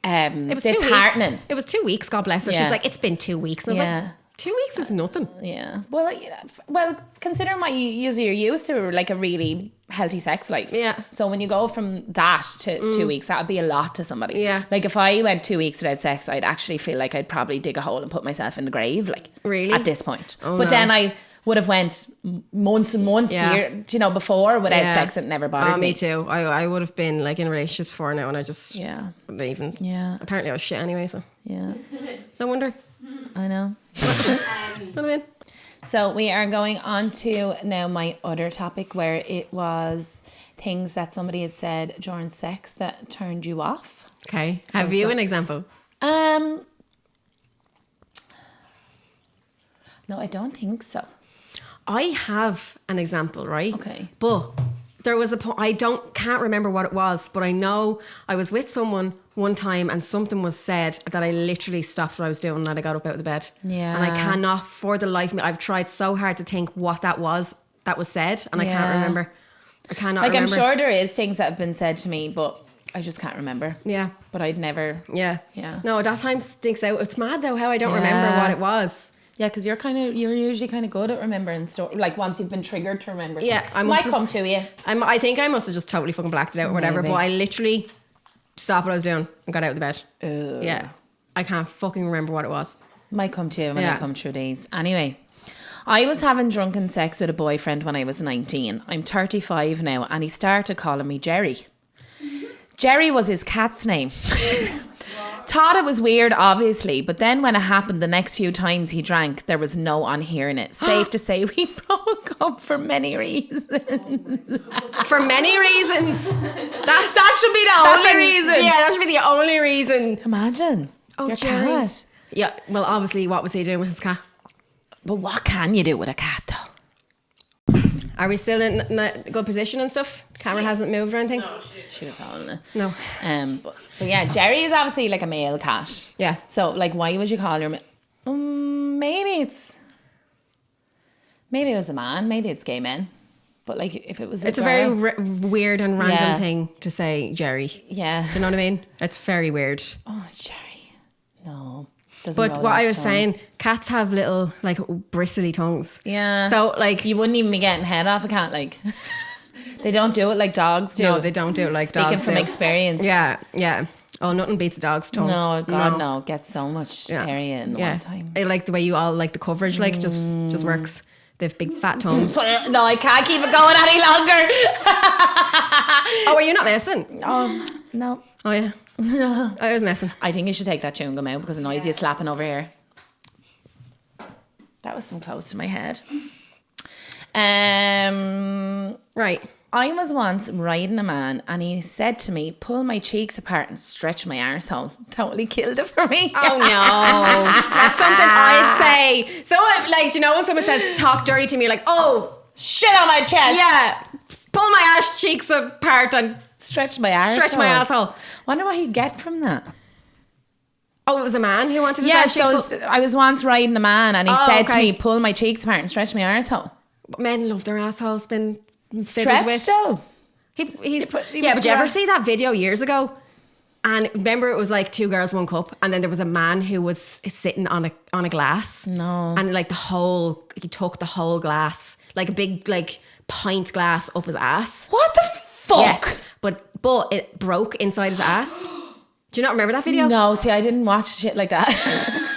It was disheartening.
It was 2 weeks, God bless her. She was like, it's been 2 weeks. And I was like, 2 weeks is nothing.
Yeah. Well, considering what you're used to, like a really healthy sex life.
Yeah.
So when you go from that to 2 weeks, that would be a lot to somebody.
Yeah.
Like if I went 2 weeks without sex, I'd actually feel like I'd probably dig a hole and put myself in the grave. Like,
really?
At this point.
Oh,
but then I would have went months and months before without sex. It never bothered me.
Me too. I would have been like in relationships before now, and I just wouldn't even.
Yeah.
Apparently I was shit anyway, so.
Yeah.
No wonder.
I know.
What I mean?
So we are going on to now my other topic, where it was things that somebody had said during sex that turned you off.
Okay. Have you an example?
No, I don't think so.
I have an example, right?
Okay.
But there was can't remember what it was, but I know I was with someone one time and something was said that I literally stopped what I was doing and I got up out of the bed.
Yeah.
And I cannot, for the life of me, I've tried so hard to think what that was said, and I can't remember. I cannot
like,
remember.
I'm sure there is things that have been said to me, but I just can't remember.
Yeah.
But I'd never.
Yeah.
Yeah.
No, that time stinks out. It's mad though how I don't remember
Yeah.
what it was.
Yeah, because you're usually kind of good at remembering stuff. Like once you've been triggered to remember.
Yeah,
something.
I
might
must
come to you.
I think I must have just totally fucking blacked it out or whatever.
Maybe.
But I literally stopped what I was doing and got out of the bed.
Ugh.
Yeah, I can't fucking remember what it was.
Might come to you when
Yeah.
I come through these. Anyway, I was having drunken sex with a boyfriend when I was 19. I'm 35 now, and he started calling me Jerry. Jerry was his cat's name. Thought it was weird, obviously, but then when it happened the next few times he drank, there was no unhearing it. Safe to say we broke up for many reasons.
For many reasons.
That should be the only reason.
Yeah, that should be the only reason.
Imagine.
Oh,
your
Jerry.
cat.
Yeah, well, obviously, what was he doing with his cat?
But what can you do with a cat, though?
Are we still in a good position and stuff? Camera hasn't moved or anything?
No,
She was holding it.
No.
But yeah, Jerry is obviously like a male cat.
Yeah.
So like, why would you call your? Maybe it was a man. Maybe it's gay men. But like, if it was,
It's a
girl,
very weird and random
Yeah.
thing to say, Jerry.
yeah.
Do you know what I mean? It's very weird.
Oh, it's Jerry. No. Doesn't
But
roll
what
off
I was
tongue.
saying, cats have little, like, bristly tongues.
Yeah.
So, like,
You wouldn't even be getting head off a cat. Like, they don't do it like dogs do.
no, they don't do it like
Speaking
dogs
from
do.
experience.
Yeah, yeah. Oh, nothing beats a dog's tongue.
No, God, no. Get so much
Yeah.
area in one time.
I like the way you all like the coverage, like, just works. They have big fat tongues.
No, I can't keep it going any longer.
Oh, are you not messing?
Oh, no.
Oh, yeah. I was messing.
I think you should take that chewing gum out because the noise is slapping over here. That was some close to my head.
Right.
I was once riding a man and he said to me, pull my cheeks apart and stretch my arsehole. Totally killed it for me.
Oh, no. That's something I'd say. So, like, do you know when someone says talk dirty to me, you're like, oh,
Shit on my chest.
yeah, pull my ass cheeks apart and
Stretch my arsehole.
stretch my asshole.
Wonder what he'd get from that.
Oh, it was a man who wanted to
Yeah,
say cheeks.
I was once riding a man and he
Oh,
said to
okay.
me, pull my cheeks apart and stretch my arsehole.
But men love their assholes been fiddled with.
Stretched though.
He
was
yeah, but you ever
grand.
see that video years ago? And remember, it was like 2 girls, 1 cup, and then there was a man who was sitting on a glass.
No.
And like he took the whole glass, like a big like pint glass up his ass.
What the fuck?
Yes, but it broke inside his ass. Do you not remember that video?
No, see, I didn't watch shit like that.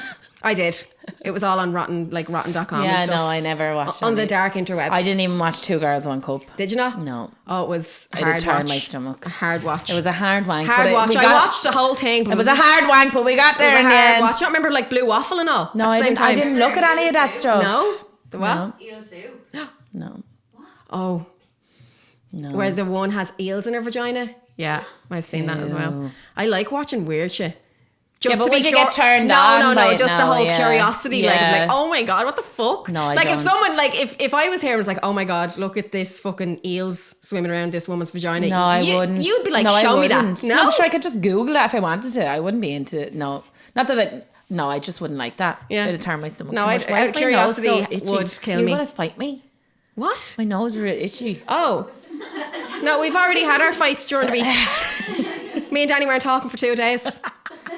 I did. It was all on rotten.com and
Yeah,
stuff.
no, I never watched
on the
any.
dark interwebs.
I didn't even watch 2 Girls, 1 Cup.
Did you not?
No.
Oh, it was a
It
hard
turned
watch.
my stomach.
A hard watch.
It was a hard wank.
hard
but
watch.
we
I
got-
watched the whole thing. But
It was a hard wank, but we got
It
there
was a
in the
hard
end.
watch. You don't remember like Blue Waffle and all?
No,
at the
I
same
didn't. I
time?
didn't look at any of that stuff.
No? The what?
No.
Eel Zoo.
No.
Oh,
No.
where the one has eels in her vagina? Yeah, I've seen that as well.
Ew.
I like watching weird shit.
Yeah, but would you get turned
no,
on
No,
by
no,
it?
just the
No,
whole
yeah.
curiosity. Like, I'm
Yeah.
like, oh my God, what the fuck?
No, I
like, if
don't.
someone, like, if I was here and was like, oh my God, look at this fucking eels swimming around this woman's vagina.
No, I wouldn't.
You'd be like,
no,
show
I
me that.
wouldn't.
No?
I'm sure I could just Google that if I wanted to. I wouldn't be into it. No. Not that I... No, I just wouldn't like that.
Yeah.
It'd turn my stomach
No,
too much.
I'd-
Why is my
curiosity
nose so itchy?
would kill
You're
me.
going to fight me?
What?
My nose is really itchy.
Oh. No, we've already had our fights during the week. Me and Danny weren't talking for 2 days.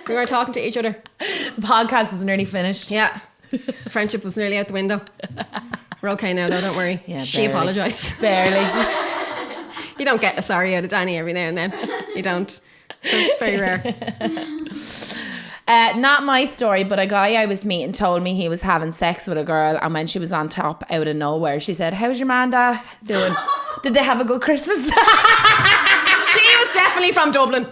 We weren't talking to each other.
The podcast is nearly finished.
Yeah. Friendship was nearly out the window. We're okay now, though, don't worry.
Yeah,
She
barely.
apologised.
Barely.
You don't get a sorry out of Danny every now and then. You don't. It's very rare.
Not my story, but a guy I was meeting told me he was having sex with a girl, and when she was on top out of nowhere, she said, "How's your man doing? Did they have a good Christmas?"
She was definitely from Dublin.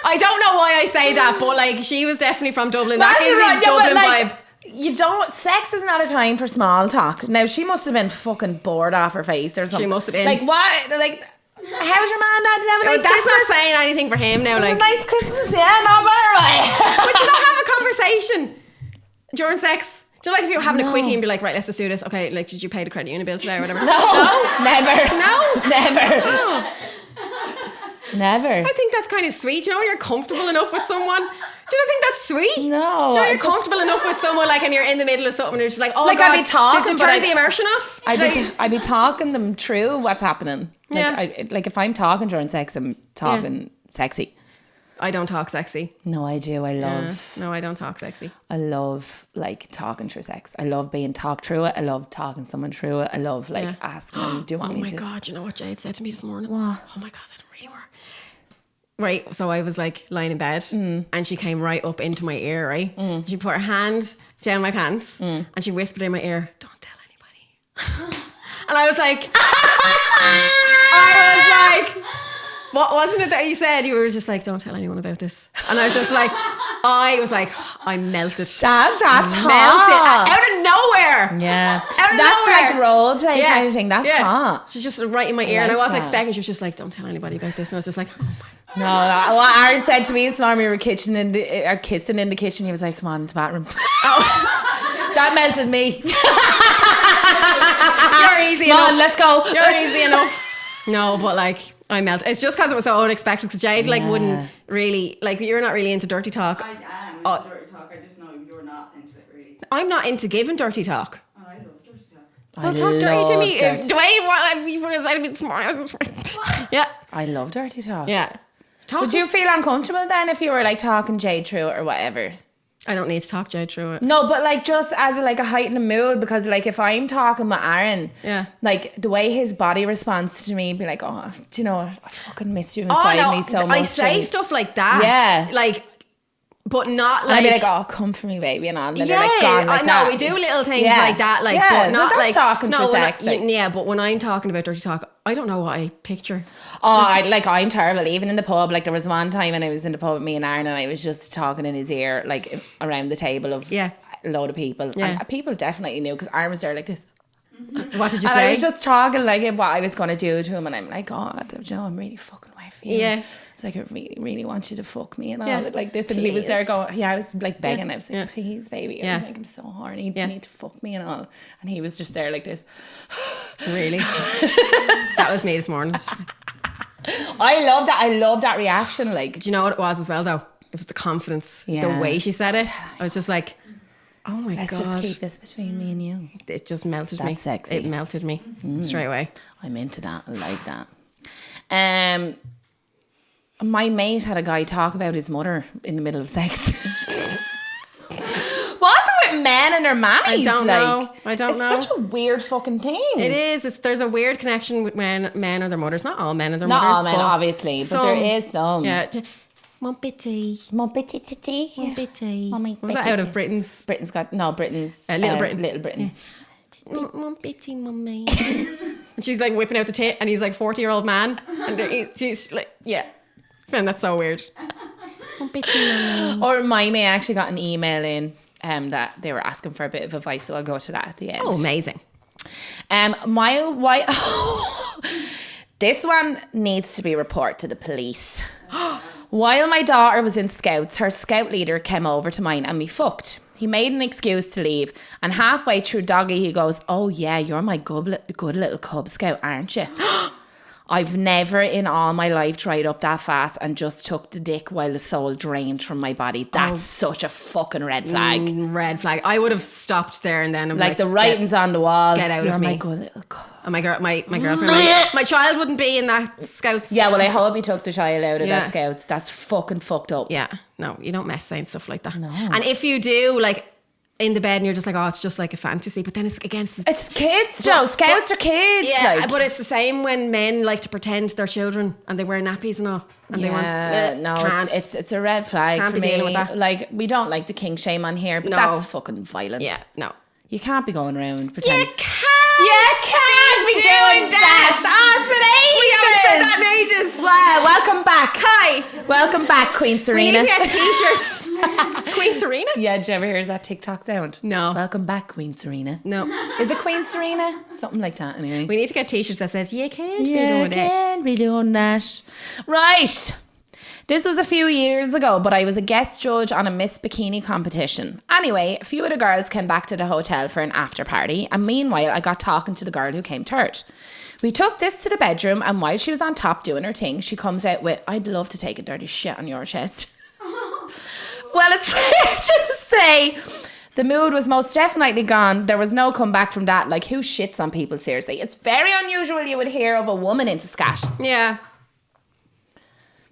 I don't know why I say that, but like she was definitely from Dublin. That gives me a Dublin vibe.
You don't. Sex is not a time for small talk. Now she must have been fucking bored off her face or something.
She must have been.
Like what? Like, how's your man? Did you have a nice
That's
Christmas?
not saying anything for him now. Like,
A nice Christmas, yeah, no better way.
but you don't have a conversation during sex. Do you know, like if you were having a
No.
quickie and be like, right, let's just do this. Okay, like, did you pay the credit union bill today or whatever?
No, never,
No?
never.
Oh.
Never.
I think that's kind of sweet. You know, when you're comfortable enough with someone. Do you not think that's sweet?
No.
Do you know, you're comfortable enough with someone, like, and you're in the middle of something and you're just like, oh,
like,
God,
I'd be talking,
did you turn the immersion off?
I'd be talking them through what's happening. Like, if I'm talking during sex, I'm talking sexy.
I don't talk sexy.
No, I do. I love.
No, I don't talk sexy.
I love, like, talking through sex. I love being talked through it. I love talking someone through it. I love, like, asking them, do you want me to?
Oh, my God. You know what Jade said to me this morning?
What?
Oh, my God. That didn't really work. Right. So I was, like, lying in bed and she came right up into my ear, right? She put her hand down my pants and she whispered in my ear, don't tell anybody. And I was like... What wasn't it that you said? You were just like, don't tell anyone about this. And I was just like, I melted.
That's
melted
hot.
out of nowhere.
Yeah.
Out of
That's
nowhere.
like role play kind of thing. That's hot.
She's just right in my ear.
like
and I wasn't
that.
expecting. She was just like, don't tell anybody about this. And I was just like, oh my.
No, what Aaron said to me this morning, we were kissing in the kitchen. He was like, come on, to the bathroom. Oh. That melted me.
You're easy
Come
enough.
on, let's go.
You're easy enough. No, but like, I melted. It's just because it was so unexpected. Because Jade like wouldn't really, like, you're not really into dirty talk.
I am into dirty talk. I just know you're not into it, really.
I'm not into giving dirty talk.
Oh, I love dirty talk.
Well, talk dirty to me.
dirty.
The way you said to me this morning. Yeah.
I love dirty talk.
Yeah.
Would you feel uncomfortable then if you were like talking Jade through it or whatever?
I don't need to talk Jade through it.
No, but like just as like a heightened mood, because like if I'm talking with Aaron, like the way his body responds to me, be like, oh, do you know what? I fucking miss you inside me so much.
I say stuff like that.
Yeah.
Like, but not like.
I'd be like, oh, come for me, baby, and all. And then
Yeah,
they're like gone like that.
no, we do little things like that, like, but not
that's
like
talking through sex.
Yeah, but when I'm talking about dirty talk, I don't know what I picture.
Oh, I'm terrible. Even in the pub, like there was one time when I was in the pub with me and Aaron, and I was just talking in his ear, like around the table of a load of people.
Yeah.
And people definitely knew because Aaron was there like this.
What did you
And
say?
I was just talking like what I was going to do to him, and I'm like, God, do you know, I'm really fucking away for you.
Yeah.
It's like, I really, really want you to fuck me and all like this. And
Please.
he was there going, I was like begging. I was like, please, baby.
Yeah.
I'm like, I'm so horny. You need to fuck me and all. And he was just there like this.
Really? That was me this morning.
I love that. I love that reaction. Like,
Do you know what it was as well, though? It was the confidence.
Yeah.
The way she said it. I was just like, oh my
let's
God.
just keep this between me and you.
It just melted me.
That's sexy.
It melted me straight away.
I'm into that. I like that. My mate had a guy talk about his mother in the middle of sex. What's it with men and their mammies?
I don't know.
It's such a weird fucking thing.
It is. There's a weird connection with men and their mothers. Not all men and their
Not
mothers.
all men,
but
obviously, but there is some.
Yeah. One bitty.
One bitty.
One bitty.
Mommy,
Was that out of Britain's?
Britain's
Little Britain.
Little Britain.
One bitty, mummy. And she's like whipping out the tit, and he's like 40-year-old man, and she's like, yeah. Man, that's so weird. One bitty, mummy.
Or my mate actually got an email in that they were asking for a bit of advice, so I'll go to that at the end.
Oh, amazing.
This one needs to be reported to the police. While my daughter was in Scouts, her Scout leader came over to mine and we fucked. He made an excuse to leave, and halfway through doggy he goes, oh yeah, you're my good little Cub Scout, aren't you? I've never in all my life dried up that fast and just took the dick while the soul drained from my body. That's such a fucking red flag.
Red flag. I would have stopped there and then. I'm
like the writing's on the wall.
Get out
you're
of me.
my good little Cub.
And my girlfriend, my child wouldn't be in that Scouts.
Yeah, well, I hope he took the child out of that Scouts. That's fucking fucked up.
Yeah, no, you don't mess saying stuff like that.
No.
And if you do, like, in the bed and you're just like, oh, it's just like a fantasy, but then it's against the...
It's kids, Joe. Scouts are kids.
Yeah,
like.
but it's the same when men like to pretend they're children and they wear nappies and all. And they want...
It's a red flag
Can't
for
be
me.
dealing with that.
Like, we don't like the king shame on here, but that's fucking violent.
Yeah, no.
You can't be going around pretending.
You can't be doing that.
That's been ages.
We haven't said that in ages.
Wow, welcome back.
Hi.
Welcome back, Queen Serena.
We need to get t-shirts. Queen Serena?
Yeah, did you ever hear that TikTok sound?
No.
Welcome back, Queen Serena.
No.
Is it Queen Serena? Something like that, anyway.
We need to get t-shirts that says, you can't be
You
doing that.
can't be doing that. Right. This was a few years ago, but I was a guest judge on a Miss Bikini competition. Anyway, a few of the girls came back to the hotel for an after party, and meanwhile, I got talking to the girl who came third. We took this to the bedroom, and while she was on top doing her thing, she comes out with, I'd love to take a dirty shit on your chest. Well, it's fair to say the mood was most definitely gone. There was no comeback from that. Like, who shits on people, seriously? It's very unusual you would hear of a woman into scat.
Yeah.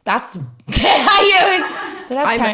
That's...
I'm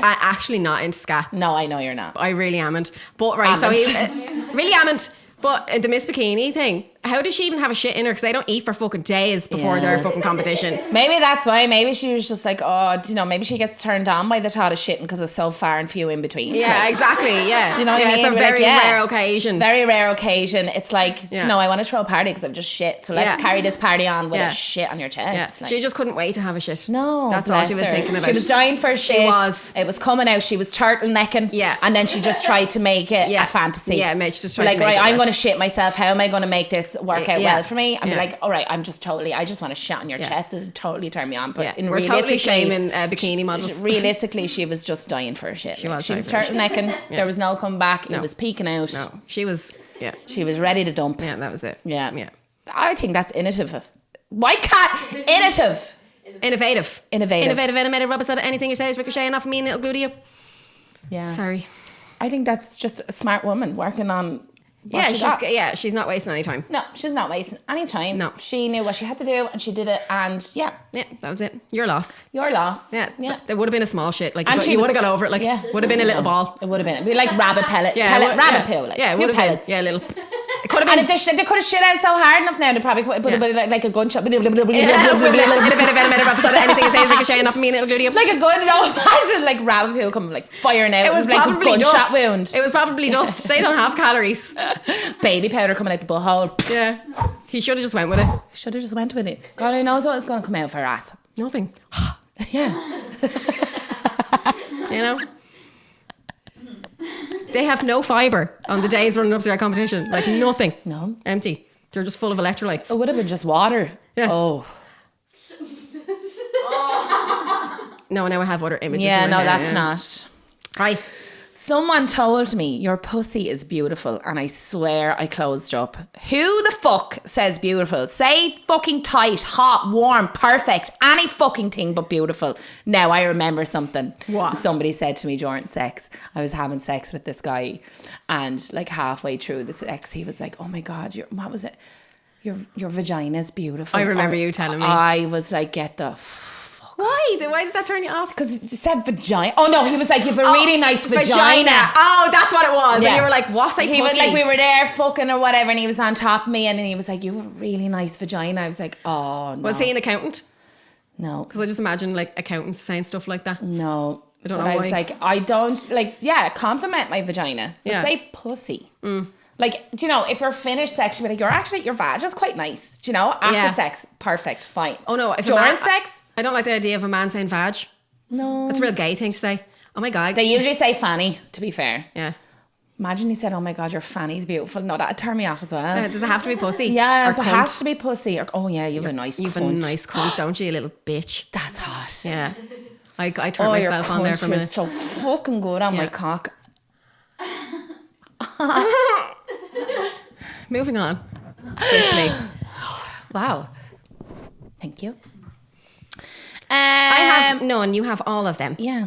actually not into scat.
No, I know you're not.
I really amn't. But right, so really amn't. But the Miss Bikini thing, how does she even have a shit in her? Because I don't eat for fucking days before their fucking competition.
Maybe that's why. Maybe she was just like, oh, you know, maybe she gets turned on by the thought of shitting because it's so far and few in between.
Yeah,
like,
exactly. Yeah.
Do you know what I mean?
It's a very rare occasion.
Very rare occasion. It's like, you know, I want to throw a party because I've just shit. So let's carry this party on with a shit on your chest.
Like, she just couldn't wait to have a shit.
No.
That's all she was thinking about.
She was dying for a shit.
She was.
It was coming out. She was turtlenecking.
Yeah.
And then she just tried to make it a fantasy.
Yeah, she just tried
to
make it.
Like, I'm going to shit myself. How am I going to make this work out well for me? And be like, all right, I just want to shit on your chest. This totally turn me on. But
we're totally shaming bikini models.
Realistically, she was just dying for a shit. She was turtlenecking. There was no comeback. It was peeking out.
No, she was
ready to dump.
Yeah, that was it.
Yeah. I think that's innovative. Why can't
Innovative. Rubber said anything you say is ricocheting off of me and it'll glue to you.
Yeah.
Sorry.
I think that's just a smart woman working on.
She's not wasting any time.
No, she's not wasting any time.
No.
She knew what she had to do and she did it, and
Yeah, that was it. Your loss.
Your loss.
Yeah. There would have been a small shit. Like,
and
you would have got over it. Like, would have been a little ball.
It would have been. It'd be like rabbit pellet. Rabbit poo. Like,
it would have
pellets.
been. Yeah, a little. It could have been.
And they could have shit out so hard enough now, they probably put a bit like a gunshot.
Anything you say is ricocheting off of me and it'll glue to you.
Like a gun, no, imagine like rabbit poo coming like firing out.
It was
like
probably
a gunshot
dust.
wound.
It was probably dust. They don't have calories.
Baby powder coming out the butthole.
Yeah. He should have just went with it.
Should have just went with it. God, who knows what's going to come out of her ass.
Nothing.
Yeah.
You know? They have no fibre on the days running up to their competition. Like, nothing.
No.
Empty. They're just full of electrolytes.
It would have been just water.
Yeah.
Oh.
No, now I have other images.
Yeah,
in my
no,
head,
that's not.
Hi.
Someone told me your pussy is beautiful, and I swear I closed up. Who the fuck says beautiful? Say fucking tight, hot, warm, perfect, any fucking thing but beautiful. Now I remember something.
What?
Somebody said to me during sex. I was having sex with this guy, and like halfway through the sex, he was like, "Oh my god, what was it? Your vagina is beautiful."
I remember you telling me.
I was like, "Get the."
Why did that turn you off?
Because you said vagina. Oh no, he was like, you have a really nice vagina.
Oh, that's what it was.
Yeah.
And you were like, what's like
He was
pussy?
like, we were there fucking or whatever, and he was on top of me, and then he was like, you have a really nice vagina. I was like, oh no.
Was he an accountant?
No.
Because I just imagine like accountants saying stuff like that.
No.
I don't know
why. I was
why.
like, I don't, like, compliment my vagina. But say pussy. Like, do you know, if you're finished sex, you'd be like, your vag is quite nice. Do you know? After sex, perfect, fine.
Oh no.
During sex?
I don't like the idea of a man saying vag.
No.
That's a real gay thing to say. Oh my God.
They usually say fanny, to be fair.
Yeah.
Imagine he said, oh my God, your fanny's beautiful. No, that'd turn me off as well.
Does it have to be pussy?
Yeah,
or
it
cunt?
has to be pussy. Or, oh yeah, you have a nice
You've
cunt.
a nice cunt, don't you, you little bitch?
That's hot.
Yeah. I turned myself on there for a minute.
So fucking good on my cock.
Moving on. Swiftly.
Wow. Thank you.
I have none. You have all of them.
Yeah.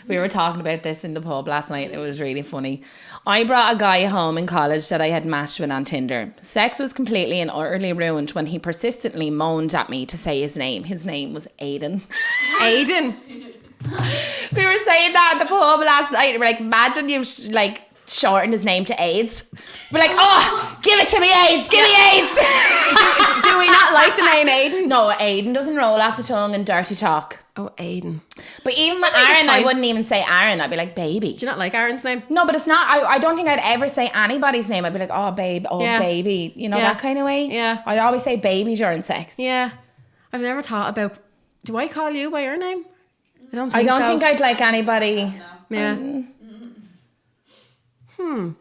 We were talking about this in the pub last night. It was really funny. I brought a guy home in college that I had matched with on Tinder. Sex was completely and utterly ruined when he persistently moaned at me to say his name. His name was Aidan.
Aidan.
We were saying that at the pub last night. We're like, imagine you've shortened his name to AIDS. We're like, oh, give it to me, AIDS. Give me AIDS.
Do we not like the name Aidan?
No, Aidan doesn't roll off the tongue in dirty talk.
Oh, Aidan.
But even with Aaron, I wouldn't even say Aaron. I'd be like, baby.
Do you not like Aaron's name?
No, but it's not. I don't think I'd ever say anybody's name. I'd be like, oh, babe, oh, baby. You know, that kind of way.
Yeah.
I'd always say baby during sex.
Yeah. I've never thought about, do I call you by your name? I don't
think I'd like anybody.
Yeah.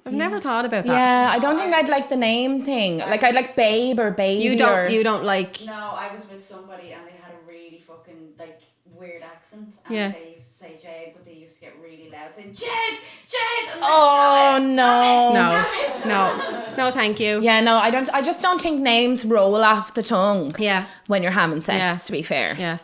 I've never thought about that.
Yeah, I don't think I'd like the name thing. Like, I'd like babe or baby.
You don't like...
No, I was with somebody and they had a really fucking, like, weird accent. And
Yeah.
they used to say Jade, but they used to get really loud saying Jade, Jade. And
Oh no.
No, thank you.
Yeah, no, I don't. I just don't think names roll off the tongue.
Yeah.
When you're having sex,
Yeah.
to be fair.
Yeah.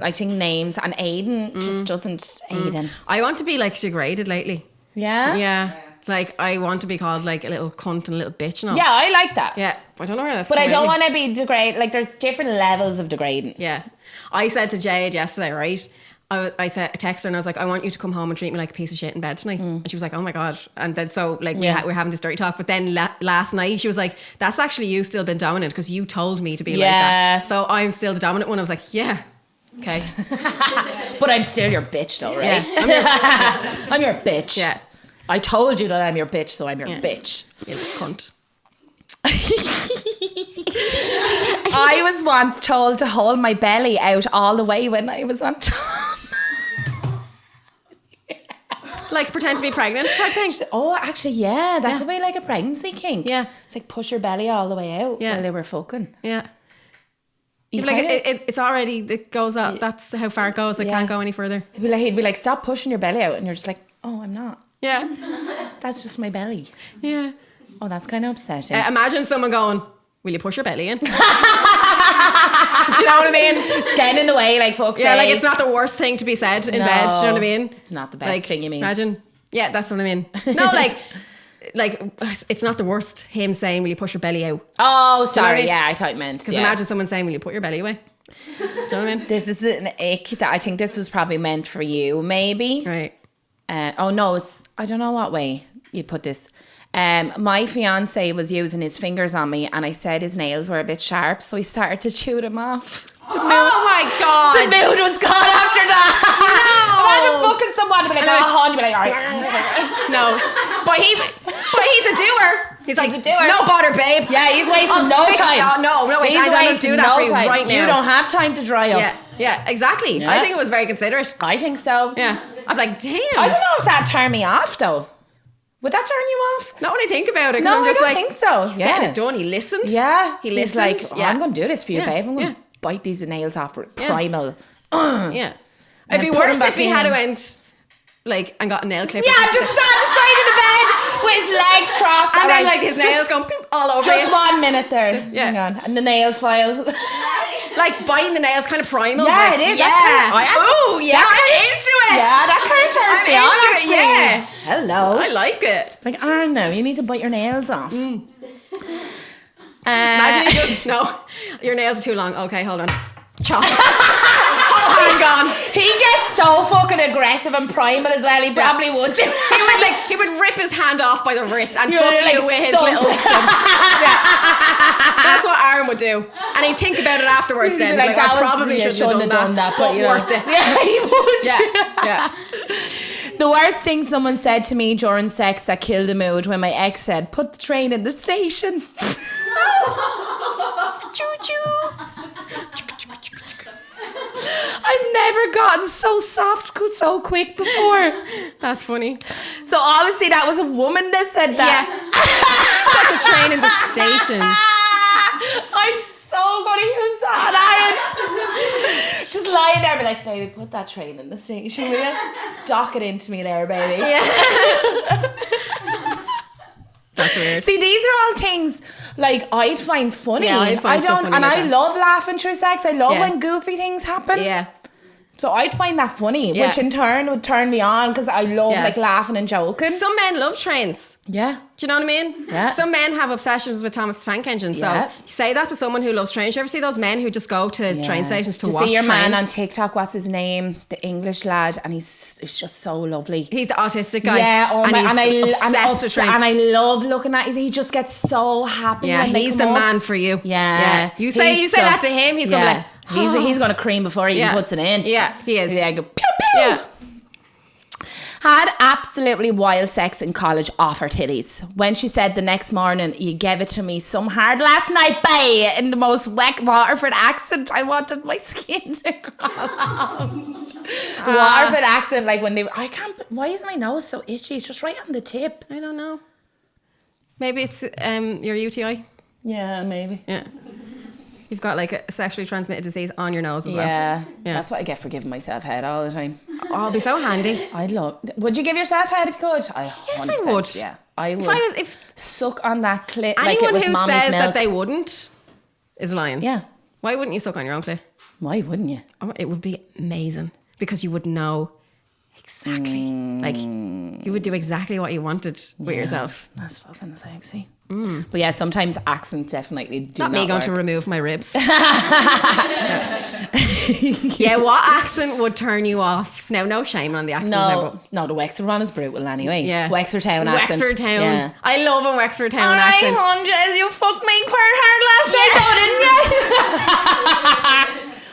I think names and Aiden just doesn't. Aiden.
I want to be like degraded lately.
Yeah.
Yeah. Like I want to be called like a little cunt and a little bitch and all.
Yeah, I like that.
Yeah. I don't know where that's
But I
coming
don't
from.
want to be degraded. Like, there's different levels of degrading.
Yeah. I said to Jade yesterday, right? I texted her and I was like, I want you to come home and treat me like a piece of shit in bed tonight. And she was like, oh my God. And then so like we're having this dirty talk. But then last night she was like, that's actually you still been dominant because you told me to be like that. So I'm still the dominant one. I was like, yeah. Okay.
But I'm still your bitch though, right?
Yeah.
I'm your bitch.
Yeah.
I told you that I'm your bitch, so I'm your bitch.
You little cunt.
I was once told to hold my belly out all the way when I was on top.
Like pretend to be pregnant type thing.
Oh, actually, yeah. That could be like a pregnancy kink.
Yeah.
It's like push your belly all the way out while they were fucking.
Yeah.
You
Like
kinda-
it's already, it goes up. That's how far it goes. It can't go any further.
he'd be like, stop pushing your belly out. And you're just like, oh, I'm not.
Yeah.
That's just my belly.
Yeah.
Oh, that's kind of upsetting.
Imagine someone going, will you push your belly in? Do you know what I mean?
It's getting in the way, like, fuck's
Yeah, like
sake.
it's not the worst thing to be said in bed. Do you know what I mean?
It's not the best
Like,
thing you mean.
imagine. Yeah, that's what I mean. No, like it's not the worst him saying, will you push your belly out?
Oh,
what I
sorry.
mean?
Yeah, I thought you meant.
Because imagine someone saying, will you put your belly away? Do you know what I mean?
This is an ick that I think this was probably meant for you, maybe.
Right.
Oh no, it's I don't know what way you put this. My fiance was using his fingers on me, and I said his nails were a bit sharp, so he started to chew them off.
Oh my God.
The mood was gone after that.
No.
Imagine fucking someone to be like, oh, hon, you'd be like, all right.
No. But he's a doer. He's like,
a doer.
no bother, babe.
Yeah, he's wasting
I'll
no
fix-
time.
No,
He's
I don't
wasting
do that
no
for you
time.
right now.
You don't have time to dry up.
Yeah, exactly.
Yeah.
I think it was very considerate.
I think so.
Yeah. I'm like, damn.
I don't know if that turned me off though. Would that turn you off?
Not when I think about it. 'Cause
No,
I'm just
I don't
like,
think so.
He's
Yeah.
getting it done. He listened.
Yeah.
He
He's
listened.
like, oh, I'm going to do this for you,
Yeah.
babe. I'm going to
Yeah.
bite these nails off.
Yeah.
Primal.
Yeah. It'd be
put him
worse
back
if he had
in.
went like and got a nail clipper.
Yeah, just sat on the side of the bed with his legs crossed.
and then
Alright,
like his nails
just-
going pew, all over
Just
you.
1 minute there.
yeah.
Hang on. And the nail file.
Like biting the nails, kind of primal.
Yeah,
like,
it is.
Yeah.
That's
Ooh, yeah. I'm into it.
Yeah, that kind of turns
I'm
me on,
into it,
actually.
yeah.
Hello.
I like it.
Like, I don't know. You need to bite your nails off.
Imagine you just no, your nails are too long. Okay, hold on. Chop. Oh, hang on.
He gets so fucking aggressive and primal as well. He probably would do.
He would rip his hand off by the wrist and
You're
fuck
like
you with his
stump.
little stump. Yeah. That's what Aaron would do. And he'd think about it afterwards
He'd
then.
be like,
I
that was-
probably
yeah,
shouldn't have done that.
but you know.
worth it.
Yeah, he would.
Yeah.
The worst thing someone said to me during sex that killed the mood when my ex said, put the train in the station.
Choo-choo.
I've never gotten so soft so quick before.
That's funny.
So obviously that was a woman that said that.
Put the train in the station.
I'm so gonna use that on Aaron. Just lying there, be like, baby, put that train in the station, will you? Dock it into me there, baby.
Yeah. That's weird.
See, these are all things like I'd find funny.
Yeah, I'd find so funny
and
like
I
that.
love laughing through sex. I love
Yeah.
when goofy things happen.
Yeah.
So I'd find that funny,
Yeah.
which in turn would turn me on because I love
Yeah.
like laughing and joking.
Some men love trains.
Yeah.
Do you know what I mean?
Yeah.
Some men have obsessions with Thomas the Tank Engine. So
Yeah.
you say that to someone who loves trains. You ever see those men who just go to train stations to watch
see your
trains?
man on TikTok, what's his name? The English lad, and he's just so lovely.
He's the autistic guy.
Yeah, oh
and
my,
he's obsessed with trains.
and I love looking at. He just gets so happy.
Yeah,
when they
he's
come
the
up.
man for you.
Yeah,
You say
He's
that to him, he's gonna be like,
he's gonna cream before he even puts it in.
Yeah, he is.
Yeah, go pew pew.
Yeah.
Had absolutely wild sex in college off her titties. When she said the next morning, you gave it to me some hard last night, bae, in the most wet Waterford accent, I wanted my skin to crawl on. Waterford accent, like when they I can't, why is my nose so itchy? It's just right on the tip.
I don't know. Maybe it's your UTI.
Yeah, maybe.
Yeah. You've got like a sexually transmitted disease on your nose as well.
Yeah. That's what I get for giving myself head all the time.
Oh, I'll be so handy.
Would you give yourself head if you could?
Yes, I would.
Yeah, I would. If suck on that clit
anyone
like it was
who
mommy's
says
milk.
that they wouldn't is lying.
Yeah.
Why wouldn't you suck on your own clit?
Why wouldn't you?
Oh, it would be amazing because you would know exactly. Like you would do exactly what you wanted with yourself.
That's fucking sexy. But yeah, sometimes accents definitely do
not
not
me going
work.
to remove my ribs. Yeah, what accent would turn you off? Now, no shame on the accents.
No, the Wexford one is brutal anyway.
Yeah,
Wexford Town accent.
Wexford Town.
Yeah.
I love a Wexford Town accent.
Hundreds, you fucked me quite hard last night, didn't you?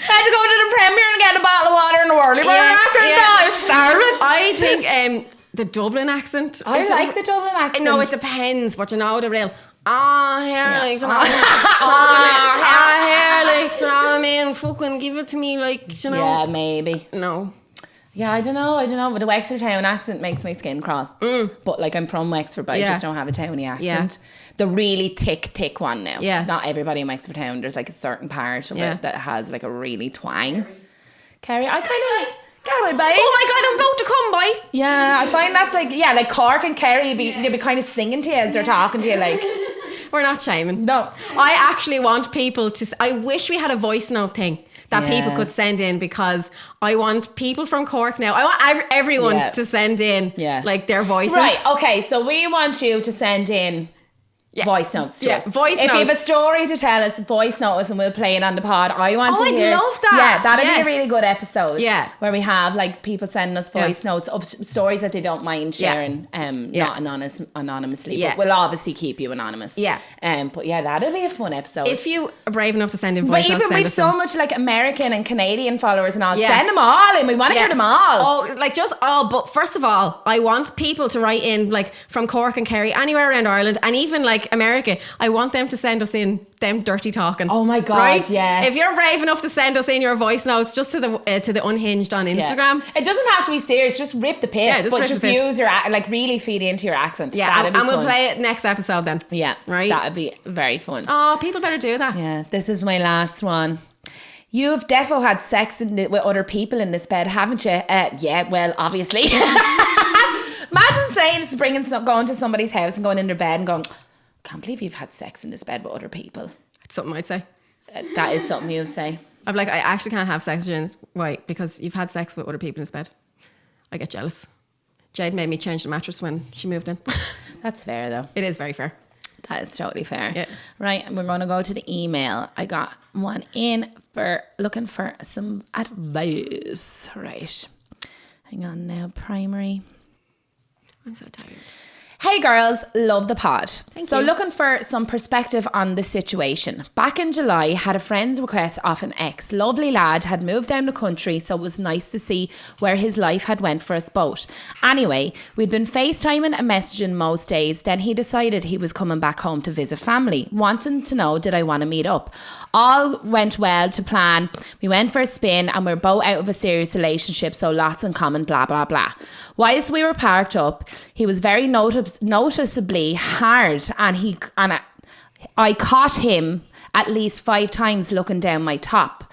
I had to go to the Premier and get a bottle of water in the Whirly. I was starving.
I think the Dublin accent.
I like the Dublin accent.
No, it depends, but you know the real. Here, like, you know, here, like, you know what I mean? Fucking give it to me, like, you know.
Yeah, maybe.
No.
Yeah, I don't know, but the Wexford Town accent makes my skin crawl. But like, I'm from Wexford, but I just don't have a towny accent. The really thick one now. Yeah. Not everybody in Wexford Town. There's like a certain part of it that has like a really twang. Kerry, I kind of like. Oh my
God, I'm about to come, boy.
Yeah, I find that's like Cork and Kerry, they'd be kind of singing to you as they're talking to you, like.
We're not shaming.
No.
I actually want people to. I wish we had a voice note thing that people could send in because I want people from Cork now. I want everyone to send in like their voices.
Right, okay, so we want you to send in voice notes to us.
Voice
if
notes.
you have a story to tell us, voice note us and we'll play it on the pod. I want to hear.
I'd love that.
Yeah, that'd be a really good episode.
Yeah.
Where we have like people sending us voice notes of stories that they don't mind sharing, not anonymously. But we'll obviously keep you anonymous. Yeah. But yeah, that'd be a fun episode.
If you are brave enough to send in voice notes,
but even we've so much like American and Canadian followers and all. Send them all in. We want to hear them all.
But first of all, I want people to write in like from Cork and Kerry, anywhere around Ireland, and even like America. I want them to send us in them dirty talking.
Oh my God,
right?
yeah.
If you're brave enough to send us in your voice notes just to the Unhinged on Instagram.
Yeah. It doesn't have to be serious, just rip the piss. Yeah, just use your, like really feed into your accent.
Yeah, and we'll play it next episode then.
Yeah,
right?
That'd be very fun.
Oh, people better do that.
Yeah, this is my last one. You've defo had sex with other people in this bed, haven't you? Yeah, well, obviously. Imagine saying, going to somebody's house and going in their bed and going, can't believe you've had sex in this bed with other people.
That's something I'd say.
That is something you'd say.
I'm like, I actually can't have sex with you. Why? Because you've had sex with other people in this bed. I get jealous. Jade made me change the mattress when she moved in.
That's fair though.
It is very fair.
That is totally fair.
Yeah.
Right, and we're going to go to the email. I got one in for looking for some advice. Right. Hang on now, primary.
I'm so tired.
Hey girls, love the pod.
Thank you.
Looking for some perspective on the situation. Back in July, had a friend's request off an ex. Lovely lad, had moved down the country, so it was nice to see where his life had went for us both. Anyway, we'd been FaceTiming and messaging most days. Then he decided he was coming back home to visit family, wanting to know did I want to meet up. All went well to plan. We went for a spin and we're both out of a serious relationship, so lots in common, blah, blah, blah. Whilst we were parked up, he was very noticeably hard and I caught him at least 5 times looking down my top.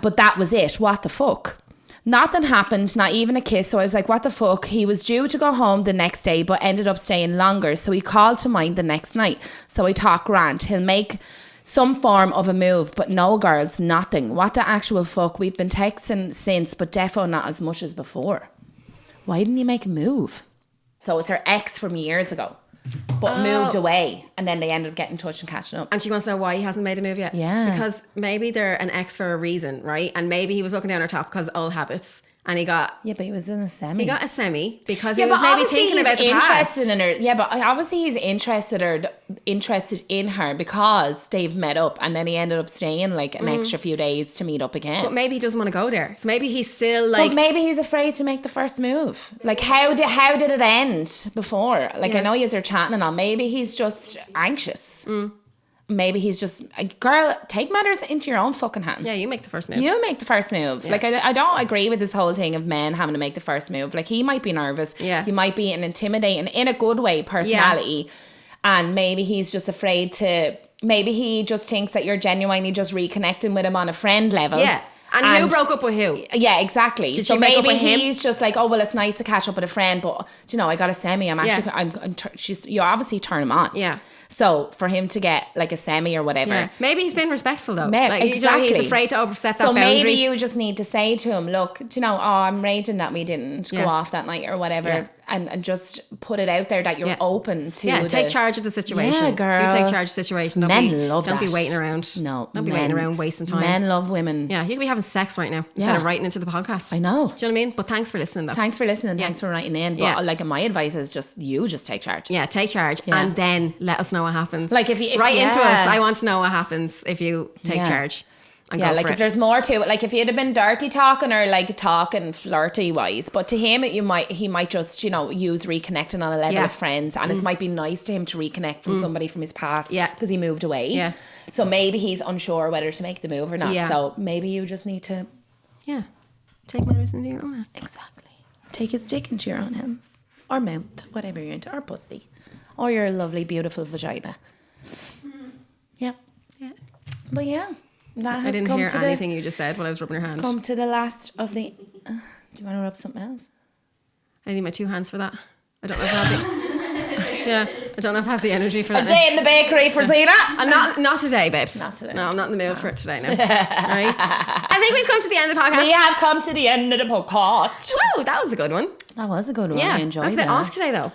But that was it. What the fuck? Nothing happened, not even a kiss. So I was like, what the fuck? He was due to go home the next day, but ended up staying longer. So he called to mind the next night. So I thought, Grant, he'll make some form of a move, but no girls, nothing. What the actual fuck? We've been texting since, but defo not as much as before. Why didn't you make a move? So it's her ex from years ago, but moved away, and then they ended up getting in touch and catching up.
And she wants to know why he hasn't made a move yet.
Yeah.
Because maybe they're an ex for a reason, right? And maybe he was looking down her top because old habits. And he got...
Yeah, but he was in a semi.
He got a semi because he was maybe thinking about the past.
In her. Yeah, but obviously he's interested in her because they've met up and then he ended up staying like an extra few days to meet up again.
But maybe he doesn't want to go there. So maybe he's still like...
But maybe he's afraid to make the first move. Like how did it end before? Like I know you're chatting and all. Maybe he's just anxious. Maybe he's just, girl, take matters into your own fucking hands.
Yeah, you make the first move.
You make the first move. Yeah. Like, I don't agree with this whole thing of men having to make the first move. Like, he might be nervous.
Yeah.
He might be an intimidating, in a good way, personality. Yeah. And maybe he's just afraid to maybe he just thinks that you're genuinely just reconnecting with him on a friend level.
Yeah. And who broke up with who?
Yeah, exactly.
Did
so
she break up
maybe
with him?
he's just like, oh, well, it's nice to catch up with a friend, but do you know, I got a semi. I'm actually, you obviously turn him on.
Yeah.
So for him to get like a semi or whatever.
Yeah. Maybe he's been respectful though.
Exactly.
He's afraid to overstep that
so
boundary.
maybe you just need to say to him, look, do you know, I'm raging that we didn't go off that night or whatever.
Yeah.
And just put it out there that you're open to
take charge of the situation.
Yeah, girl.
You take charge of the situation. Don't be waiting around.
No.
Don't be waiting around wasting time.
Men love women.
Yeah, you could be having sex right now instead of writing into the podcast.
I know.
Do you know what I mean? But thanks for listening though.
Thanks for listening. Thanks for writing in. But like my advice is just take charge.
Yeah, take charge and then let us know what happens.
Like if
write into us. I want to know what happens if you take charge.
Like if there's more to it, like if you'd have been dirty talking or like talking flirty wise, but to him he might just, you know, use reconnecting on a level of friends, and it might be nice to him to reconnect from somebody from his past because he moved away. So maybe he's unsure whether to make the move or not. So maybe you just need to
take matters into your own hands.
Exactly. Take his dick into your own hands or mouth, whatever you're into, or pussy, or your lovely beautiful vagina. Yeah. But I
didn't hear anything you just said when I was rubbing your hand.
Come to the last of the... do you want to rub something else?
I need my 2 hands for that. I don't know if I have I don't know if I have the energy for that.
A day in the bakery for Zena.
And not today, babes.
Not today.
No, I'm not in the mood for it today now. Right? I think we've come to the end of the podcast.
We have come to the end of the podcast.
Whoa, that was a good one.
That was a good one.
Yeah,
I enjoyed
I was a bit off today though.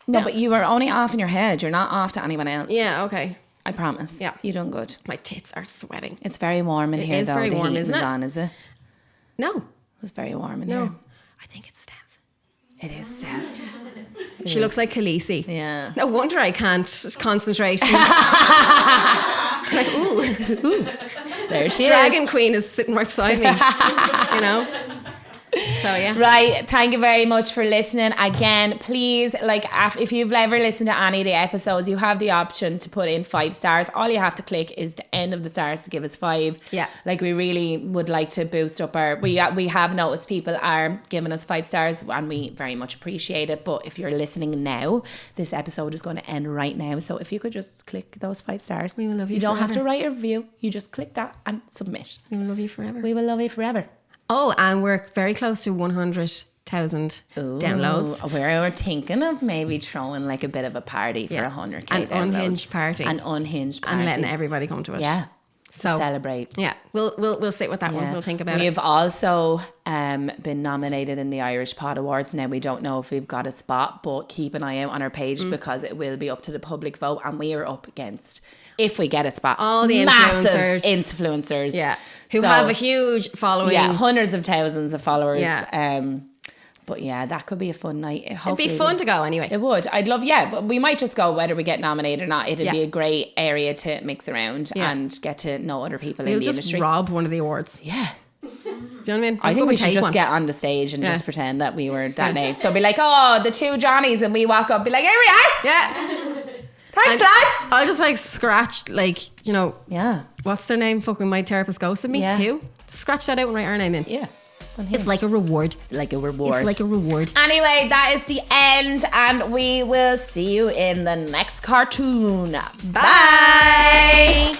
No, but you were only off in your head. You're not off to anyone else.
Yeah, okay.
I promise.
Yeah.
You done good.
My tits are sweating.
It's very warm in here,
is
though.
very
The
warm,
heat
isn't
is
it?
on, is it?
No.
It's very warm in here.
I think it's Steph.
It is, Steph.
She looks like Khaleesi.
Yeah.
No wonder I can't concentrate. Like, ooh.
There she
Dragon Queen is sitting right beside me. You know? So yeah.
Right, thank you very much for listening. Again, please, like, if you've ever listened to any of the episodes, you have the option to put in 5 stars. All you have to click is the end of the stars to give us 5.
Yeah.
Like, we really would like to boost up our... We have noticed people are giving us 5 stars, and we very much appreciate it. But if you're listening now, this episode is going to end right now. So if you could just click those 5 stars.
We will love you
You don't have
forever.
to write a review. You just click that and submit.
We will love you forever.
We will love you forever.
Oh, and we're very close to 100,000 downloads.
We're thinking of maybe throwing like a bit of a party for 100k
An
downloads.
unhinged party.
An unhinged party.
And letting everybody come to it.
Yeah.
So
celebrate.
Yeah, we'll sit with that one. We'll think about it.
We've also been nominated in the Irish Pod Awards. Now we don't know if we've got a spot, but keep an eye out on our page because it will be up to the public vote, and we are up against, if we get a spot,
all the
influencers.
Yeah. Who have a huge following.
Yeah, hundreds of thousands of followers.
Yeah.
But yeah, that could be a fun night.
It'd be fun to go anyway.
It would. I'd love, but we might just go whether we get nominated or not. It'd be a great area to mix around and get to know other people in the industry.
We'll just rob one of the awards.
Yeah.
Do you know what I mean?
I think we should just get on the stage and just pretend that we were that name. So be like, oh, the 2 Johnnies, and we walk up, be like, here we are.
Yeah.
Thanks, lads.
I'll just like scratch, like, you know, what's their name? Fucking my therapist ghosted me.
Yeah.
Who? Scratch that out and write our name in.
Yeah.
It's like a reward.
It's like a reward.
It's like a reward.
Anyway, that is the end, and we will see you in the next cartoon. Bye.